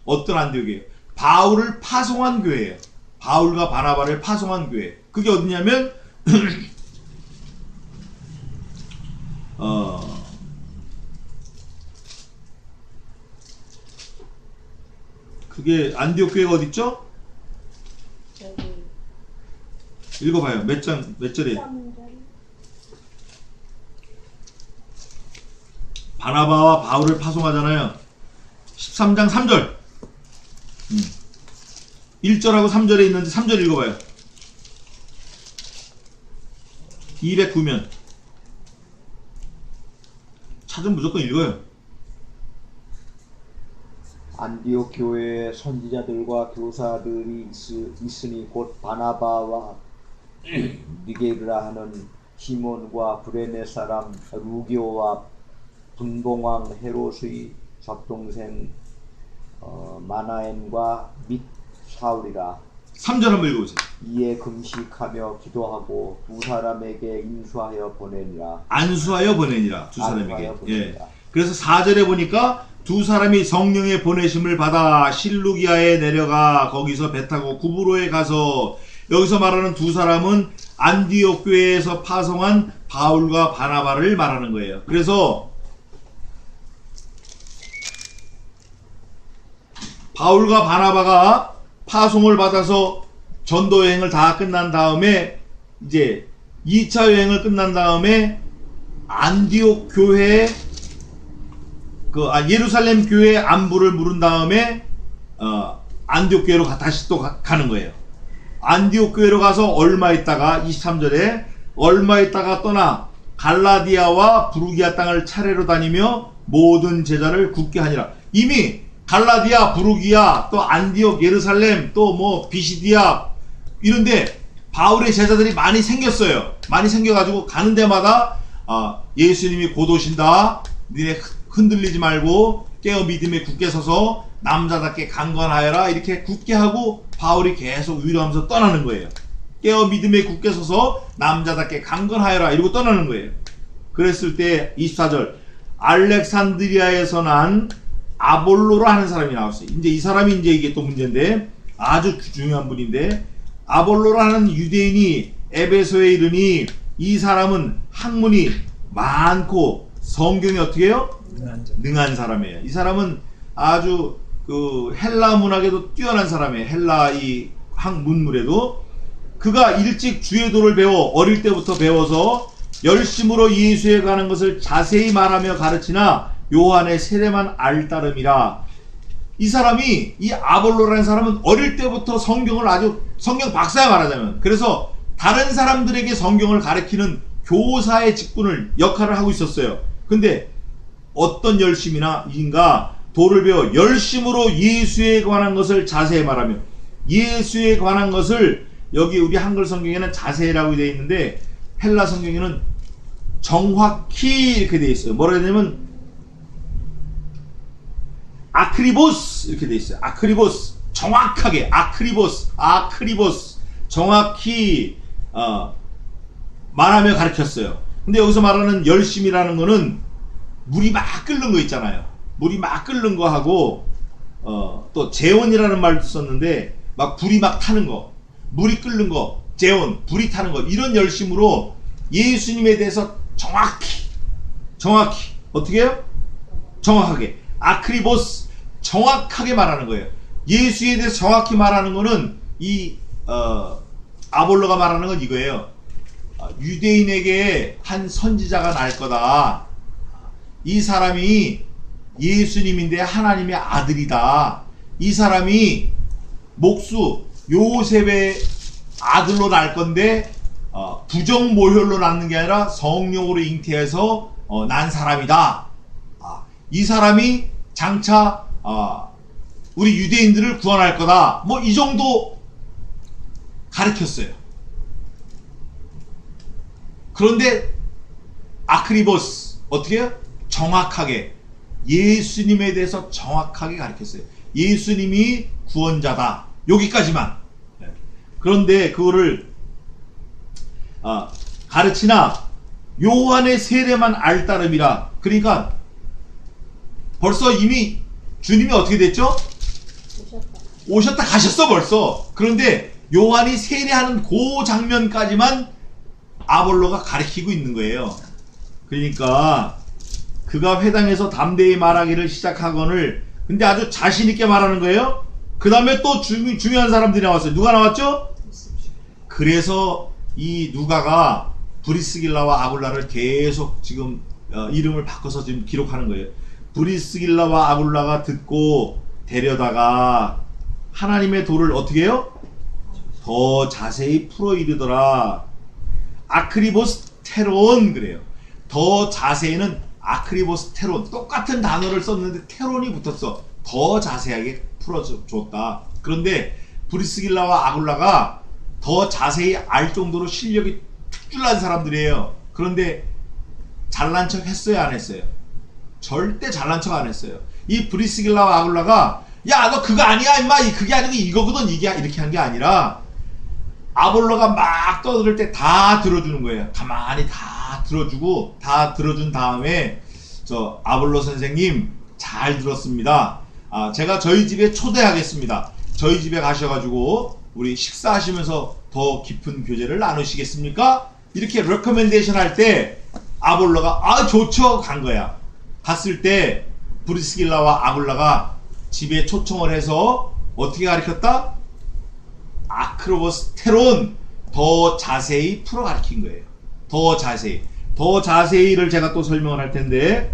어떤 안디옥이에요? 바울을 파송한 교회예요. 바울과 바나바를 파송한 교회. 그게 어디냐면 그게 안디옥 교회가 어딨죠? 읽어봐요. 몇 절이에요? 바나바와 바울을 파송하잖아요. 13장 3절. 1절하고 3절에 있는데 3절 읽어봐요. 209면 찾으면 무조건 읽어요. 안디옥 교회에 선지자들과 교사들이 있으니 곧 바나바와 니게르라 하는 시몬과 브레네 사람 루기오와 분봉왕 헤롯의 적동생 마나엔과 및 사울이라. 3절 한번 읽어보세요. 이에 금식하며 기도하고 두 사람에게 인수하여 보내니라. 안수하여 보내니라. 두 사람에게. 안수하여 예. 보내니라. 그래서 4절에 보니까 두 사람이 성령의 보내심을 받아 실루기아에 내려가 거기서 배 타고 구브로에 가서, 여기서 말하는 두 사람은 안디옥 교회에서 파송한 바울과 바나바를 말하는 거예요. 그래서 바울과 바나바가 파송을 받아서 전도 여행을 다 끝난 다음에, 이제 2차 여행을 끝난 다음에 안디옥 교회에 예루살렘 교회 안부를 물은 다음에 안디옥 교회로 다시 또 가는 거예요. 안디옥 교회로 가서 얼마 있다가 23절에 얼마 있다가 떠나 갈라디아와 부르기아 땅을 차례로 다니며 모든 제자를 굳게 하니라. 이미 갈라디아, 부르기아, 또 안디옥, 예루살렘, 또 뭐 비시디아 이런데 바울의 제자들이 많이 생겼어요. 많이 생겨가지고 가는 데마다 예수님이 곧 오신다. 니네 흔들리지 말고 깨어 믿음에 굳게 서서 남자답게 강건하여라. 이렇게 굳게 하고 바울이 계속 위로하면서 떠나는 거예요. 깨어 믿음에 굳게 서서 남자답게 강건하여라. 이러고 떠나는 거예요. 그랬을 때 24절 알렉산드리아에서 난 아볼로라 하는 사람이 나왔어요. 이제 이 사람이 이제 이게 또 문제인데 아주 중요한 분인데, 아볼로라 하는 유대인이 에베소에 이르니 이 사람은 학문이 많고 성경이 어떻게 해요? 능한 사람이에요. 이 사람은 아주 그 헬라 문학에도 뛰어난 사람이에요. 헬라 이 학문물에도. 그가 일찍 주의 도를 배워 어릴 때부터 배워서 열심으로 예수에 관한 것을 자세히 말하며 가르치나 요한의 세례만 알 따름이라. 이 사람이, 이 아볼로라는 사람은 어릴 때부터 성경을 아주 성경 박사야 말하자면. 그래서 다른 사람들에게 성경을 가르치는 교사의 직분을 역할을 하고 있었어요. 근데 어떤 열심이나인가 도를 배워 열심으로 예수에 관한 것을 자세히 말하며, 예수에 관한 것을 여기 우리 한글 성경에는 자세히라고 되어 있는데 헬라 성경에는 정확히 이렇게 되어 있어요. 뭐라 해야 되냐면 아크리보스 이렇게 되어 있어요. 아크리보스, 정확하게. 아크리보스 정확히 말하며 가르쳤어요. 근데 여기서 말하는 열심이라는 거는 물이 막 끓는 거 있잖아요. 물이 막 끓는 거 하고 또 재온이라는 말도 썼는데 막 불이 막 타는 거, 물이 끓는 거, 재온, 불이 타는 거, 이런 열심으로 예수님에 대해서 정확히 어떻게 해요? 정확하게. 아크리보스, 정확하게 말하는 거예요. 예수에 대해서 정확히 말하는 거는 이 아볼로가 말하는 건 이거예요. 유대인에게 한 선지자가 날 거다. 이 사람이 예수님인데 하나님의 아들이다. 이 사람이 목수 요셉의 아들로 날 건데 부정모혈로 낳는 게 아니라 성령으로 잉태해서 난 사람이다. 이 사람이 장차 우리 유대인들을 구원할 거다. 뭐 이 정도 가르쳤어요. 그런데 아크리보스 어떻게 해요? 정확하게 예수님에 대해서 정확하게 가르쳤어요. 예수님이 구원자다. 여기까지만. 그런데 그거를 가르치나 요한의 세례만 알 따름이라. 그러니까 벌써 이미 주님이 어떻게 됐죠? 오셨다 가셨어 벌써. 그런데 요한이 세례하는 그 장면까지만 아볼로가 가르치고 있는 거예요. 그러니까 그가 회당에서 담대히 말하기를 시작하거늘, 근데 아주 자신있게 말하는 거예요. 그 다음에 또 중요한 사람들이 나왔어요. 누가 나왔죠? 그래서 이 누가가 브리스길라와 아굴라를 계속 지금 이름을 바꿔서 지금 기록하는 거예요. 브리스길라와 아굴라가 듣고 데려다가 하나님의 도를 어떻게 해요? 더 자세히 풀어 이르더라. 아크리보스 테론 그래요. 더 자세히는 아크리보스 테론, 똑같은 단어를 썼는데 테론이 붙었어. 더 자세하게 풀어줬다. 그런데 브리스길라와 아굴라가 더 자세히 알 정도로 실력이 특출난 사람들이에요. 그런데 잘난 척 했어요, 안 했어요? 절대 잘난 척 안 했어요. 이 브리스길라와 아굴라가 야, 너 그거 아니야, 임마. 그게 아니고 이거거든. 이게 이렇게 한 게 아니라 아볼로가 막 떠들 때 다 들어주는 거예요. 가만히 다 들어주고 다 들어준 다음에 저 아볼로 선생님 잘 들었습니다. 제가 저희 집에 초대하겠습니다. 저희 집에 가셔가지고 우리 식사하시면서 더 깊은 교제를 나누시겠습니까? 이렇게 레커멘데이션 할 때 아볼로가 좋죠 간 거야. 갔을 때 브리스길라와 아굴라가 집에 초청을 해서 어떻게 가르쳤다? 아크로보스테론 더 자세히 풀어 가르친 거예요. 더 자세히를 제가 또 설명을 할 텐데,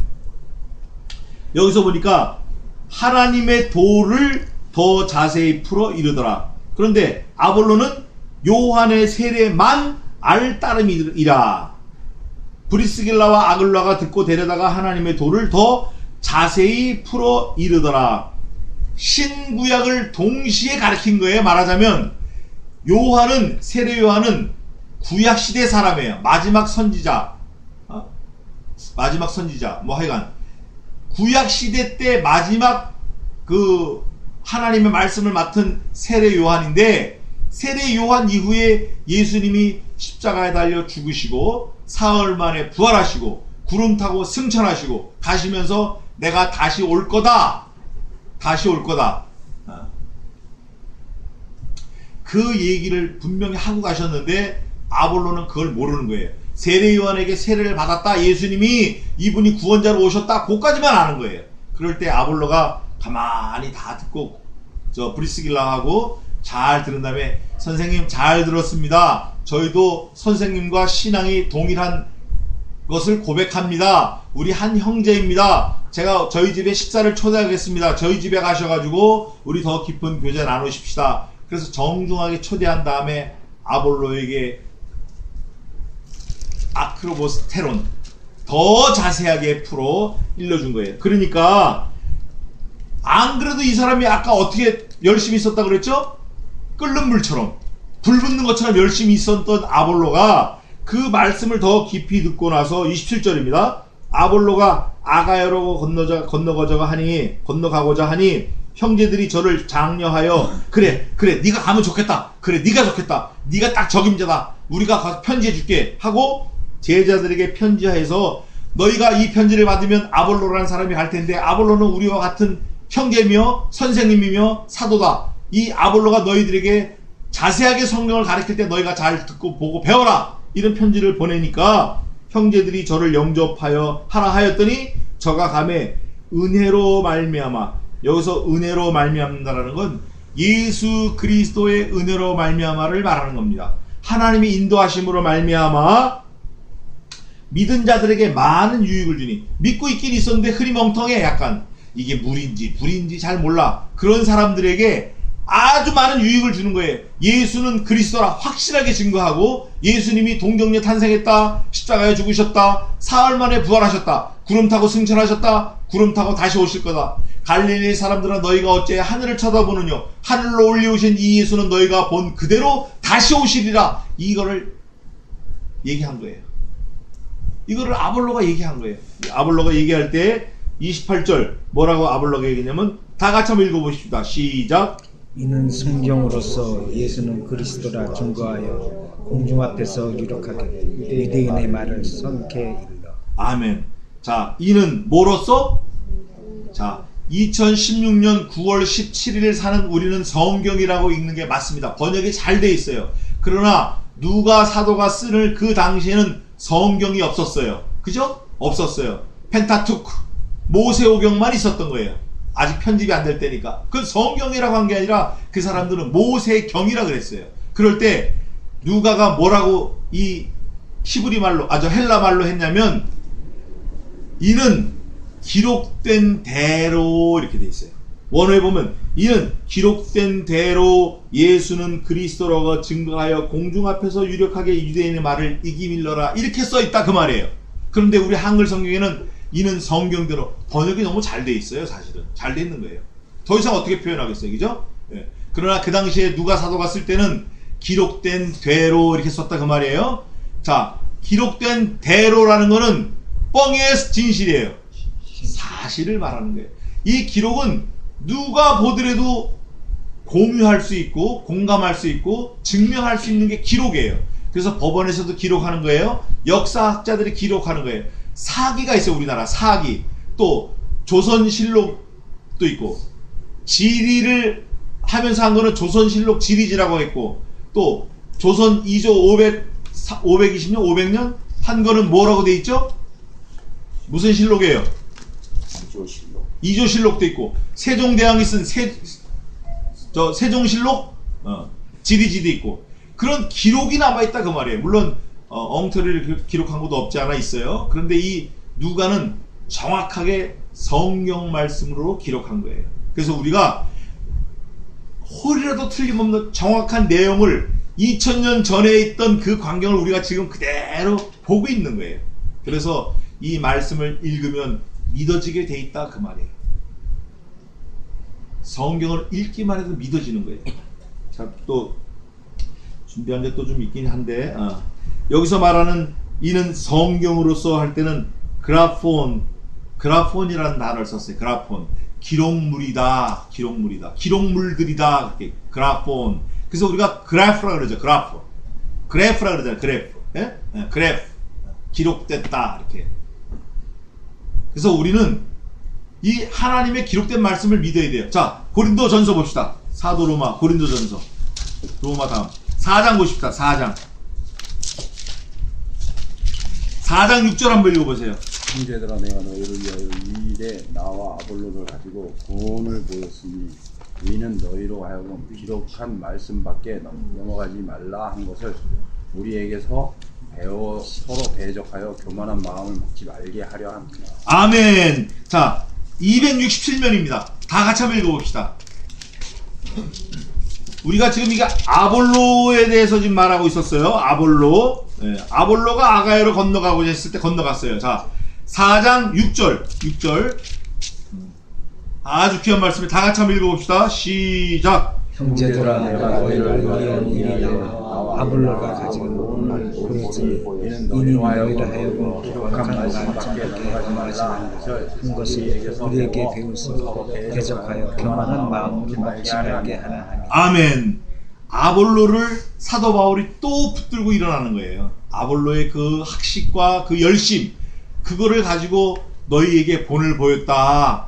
여기서 보니까 하나님의 도를 더 자세히 풀어 이르더라. 그런데 아볼로는 요한의 세례만 알 따름이라. 브리스길라와 아굴라가 듣고 데려다가 하나님의 도를 더 자세히 풀어 이르더라. 신구약을 동시에 가르친 거예요. 말하자면 요한은, 세례 요한은 구약시대 사람이에요. 마지막 선지자, 뭐 하여간 구약시대 때 마지막 그 하나님의 말씀을 맡은 세례 요한인데, 세례 요한 이후에 예수님이 십자가에 달려 죽으시고 사흘 만에 부활하시고 구름 타고 승천하시고 가시면서 내가 다시 올 거다. 그 얘기를 분명히 하고 가셨는데 아볼로는 그걸 모르는 거예요. 세례 요한에게 세례를 받았다. 예수님이 이분이 구원자로 오셨다. 그것까지만 아는 거예요. 그럴 때 아볼로가 가만히 다 듣고 저 브리스길라하고 잘 들은 다음에 선생님 잘 들었습니다. 저희도 선생님과 신앙이 동일한 것을 고백합니다. 우리 한 형제입니다. 제가 저희 집에 식사를 초대하겠습니다. 저희 집에 가셔가지고 우리 더 깊은 교제 나누십시다. 그래서 정중하게 초대한 다음에 아볼로에게 아크로보스테론 더 자세하게 풀어 일러준 거예요. 그러니까 안 그래도 이 사람이 아까 어떻게 열심히 있었다 그랬죠? 끓는 물처럼 불 붙는 것처럼 열심히 있었던 아볼로가 그 말씀을 더 깊이 듣고 나서 27절입니다. 아볼로가 아가야로 건너가고자 하니 형제들이 저를 장려하여 그래 네가 가면 좋겠다. 그래 네가 좋겠다. 네가 딱 적임자다. 우리가 가서 편지해 줄게 하고 제자들에게 편지하여서 너희가 이 편지를 받으면 아볼로라는 사람이 갈 텐데 아볼로는 우리와 같은 형제며 선생님이며 사도다. 이 아볼로가 너희들에게 자세하게 성경을 가르칠 때 너희가 잘 듣고 보고 배워라. 이런 편지를 보내니까 형제들이 저를 영접하여 하라 하였더니 저가 가매 은혜로 말미암아. 여기서 은혜로 말미암는다라는 건 예수 그리스도의 은혜로 말미암아를 말하는 겁니다. 하나님이 인도하심으로 말미암아 믿은 자들에게 많은 유익을 주니, 믿고 있긴 있었는데 흐리멍텅해. 약간 이게 물인지 불인지 잘 몰라. 그런 사람들에게 아주 많은 유익을 주는 거예요. 예수는 그리스도라 확실하게 증거하고, 예수님이 동정녀 탄생했다, 십자가에 죽으셨다, 사흘 만에 부활하셨다, 구름 타고 승천하셨다, 구름 타고 다시 오실 거다. 갈릴리 사람들아 너희가 어째 하늘을 쳐다보느냐. 하늘로 올려오신 이 예수는 너희가 본 그대로 다시 오시리라. 이거를 얘기한 거예요. 이거를 아볼로가 얘기한 거예요. 아볼로가 얘기할 때 28절 뭐라고 아볼로가 얘기했냐면, 다 같이 한번 읽어보십시다. 시작. 이는 성경으로서 예수는 그리스도라 증거하여 공중 앞에서 유력하게 유대인의 말을 선케 일러. 아멘. 자, 이는 뭐로써? 자, 2016년 9월 17일 사는 우리는 성경이라고 읽는 게 맞습니다. 번역이 잘 돼 있어요. 그러나 누가 사도가 쓰는 그 당시에는 성경이 없었어요. 그죠? 없었어요. 펜타투크, 모세오경만 있었던 거예요. 아직 편집이 안 될 때니까. 그 성경이라고 한 게 아니라 그 사람들은 모세경이라 그랬어요. 그럴 때 누가가 뭐라고 이 히브리 말로, 저 헬라 말로 했냐면, 이는 기록된 대로 이렇게 돼 있어요. 원어에 보면 이는 기록된 대로 예수는 그리스도라고 증거하여 공중 앞에서 유력하게 유대인의 말을 이기밀러라 이렇게 써 있다 그 말이에요. 그런데 우리 한글 성경에는 이는 성경대로, 번역이 너무 잘 돼 있어요. 사실은 잘 돼 있는 거예요. 더 이상 어떻게 표현하겠어요, 그죠? 예. 그러나 그 당시에 누가 사도가 쓸 때는 기록된 대로 이렇게 썼다 그 말이에요. 자, 기록된 대로라는 거는 뻥의 진실이에요. 사실을 말하는 거예요. 이 기록은 누가 보더라도 공유할 수 있고 공감할 수 있고 증명할 수 있는 게 기록이에요. 그래서 법원에서도 기록하는 거예요. 역사학자들이 기록하는 거예요. 사기가 있어요. 우리나라 사기. 또 조선실록도 있고, 지리를 하면서 한 거는 조선실록 지리지라고 했고, 또 조선 2조 520년 500년 한 거는 뭐라고 돼 있죠? 무슨 실록이에요? 이조실록도 있고, 세종대왕이 쓴 세종실록 지리지도 있고, 그런 기록이 남아있다 그 말이에요. 물론 엉터리를 기록한 것도 없지 않아 있어요. 그런데 이 누가는 정확하게 성경 말씀으로 기록한 거예요. 그래서 우리가 홀이라도 틀림없는 정확한 내용을 2000년 전에 있던 그 광경을 우리가 지금 그대로 보고 있는 거예요. 그래서 이 말씀을 읽으면 믿어지게 돼 있다 그 말이에요. 성경을 읽기만 해도 믿어지는 거예요. 자, 또 준비한 게 또 좀 있긴 한데, 여기서 말하는 이는 성경으로서 할 때는 그라폰이라는 단어를 썼어요. 그라폰. 기록물이다. 기록물들이다. 이렇게 그라폰. 그래서 우리가 그래프라 그러죠. 그래프라 그러잖아요. 그래프. 예? 그래프. 기록됐다. 이렇게. 그래서 우리는 이 하나님의 기록된 말씀을 믿어야 돼요. 자, 고린도전서 봅시다. 사도 로마, 고린도전서. 로마 다음. 4장 보십시다. 4장 6절 한번 읽어보세요. 형제들아, 내가 너희를 위하여 이 일에 나와 아볼로를 가지고 구원을 보였으니 이는 너희로 하여금 기록한 말씀밖에 넘어가지 말라 한 것을 우리에게서 배워 서로 대적하여 교만한 마음을 먹지 말게 하려 합니다. 아멘. 자, 267면입니다. 다 같이 한번 읽어봅시다. 우리가 지금 이게 아볼로에 대해서 지금 말하고 있었어요. 아볼로. 네, 아볼로가 아가야로 건너가고 했을 때 건너갔어요. 자, 4장 6절. 아주 귀한 말씀을 다 같이 한번 읽어봅시다. 시작. 형제들아, 내가 너희를 위한 일이 나와 아볼로가 가지고 보냈으니 이는 너희로 하여금 기록한 말씀밖에 넘어가지 말라 한 것을 우리에게 배우서 대적하여 교만한 마음으로 먹지 말게 하나 하니. 아멘. 아볼로를 사도 바울이 또 붙들고 일어나는 거예요. 아볼로의 그 학식과 그 열심, 그거를 가지고 너희에게 본을 보였다.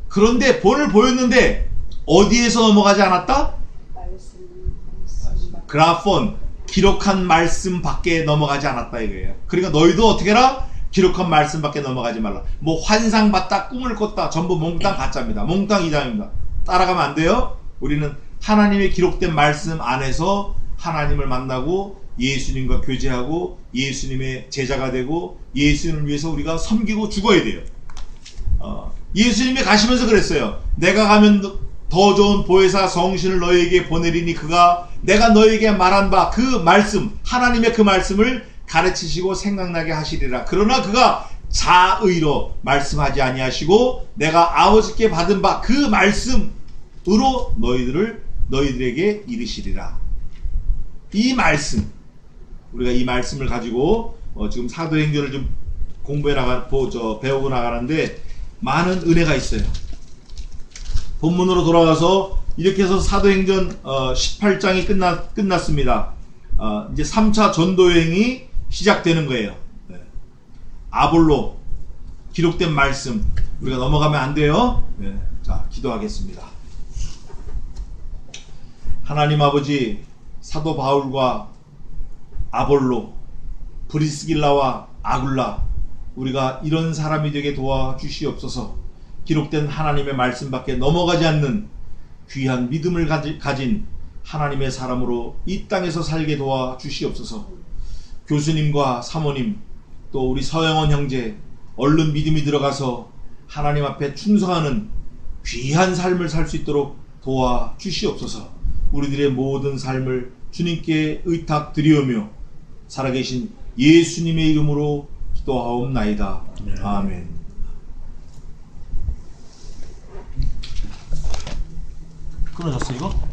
그런데 본을 보였는데 어디에서 넘어가지 않았다? 그라폰, 기록한 말씀 밖에 넘어가지 않았다 이거예요. 그러니까 너희도 어떻게 해라? 기록한 말씀 밖에 넘어가지 말라. 뭐 환상 봤다, 꿈을 꿨다, 전부 몽땅 가짜입니다. 몽땅 이장입니다. 따라가면 안 돼요. 우리는 하나님의 기록된 말씀 안에서 하나님을 만나고 예수님과 교제하고 예수님의 제자가 되고 예수님을 위해서 우리가 섬기고 죽어야 돼요. 예수님이 가시면서 그랬어요. 내가 가면 더 좋은 보혜사 성신을 너희에게 보내리니 그가 내가 너희에게 말한 바 그 말씀, 하나님의 그 말씀을 가르치시고 생각나게 하시리라. 그러나 그가 자의로 말씀하지 아니하시고 내가 아버지께 받은 바 그 말씀으로 너희들에게 이르시리라. 이 말씀, 우리가 이 말씀을 가지고 지금 사도행전을 좀 배우고 나가는데 많은 은혜가 있어요. 본문으로 돌아가서 이렇게 해서 사도행전 18장이 끝났습니다. 이제 3차 전도여행이 시작되는 거예요. 네. 아볼로 기록된 말씀 우리가 넘어가면 안 돼요. 네. 자, 기도하겠습니다. 하나님 아버지, 사도 바울과 아볼로, 브리스길라와 아굴라, 우리가 이런 사람이 되게 도와주시옵소서. 기록된 하나님의 말씀밖에 넘어가지 않는 귀한 믿음을 가진 하나님의 사람으로 이 땅에서 살게 도와주시옵소서. 교수님과 사모님, 또 우리 서영원 형제, 얼른 믿음이 들어가서 하나님 앞에 충성하는 귀한 삶을 살 수 있도록 도와주시옵소서. 우리들의 모든 삶을 주님께 의탁드리오며 살아계신 예수님의 이름으로 기도하옵나이다. 아멘. 끊어졌어 이거?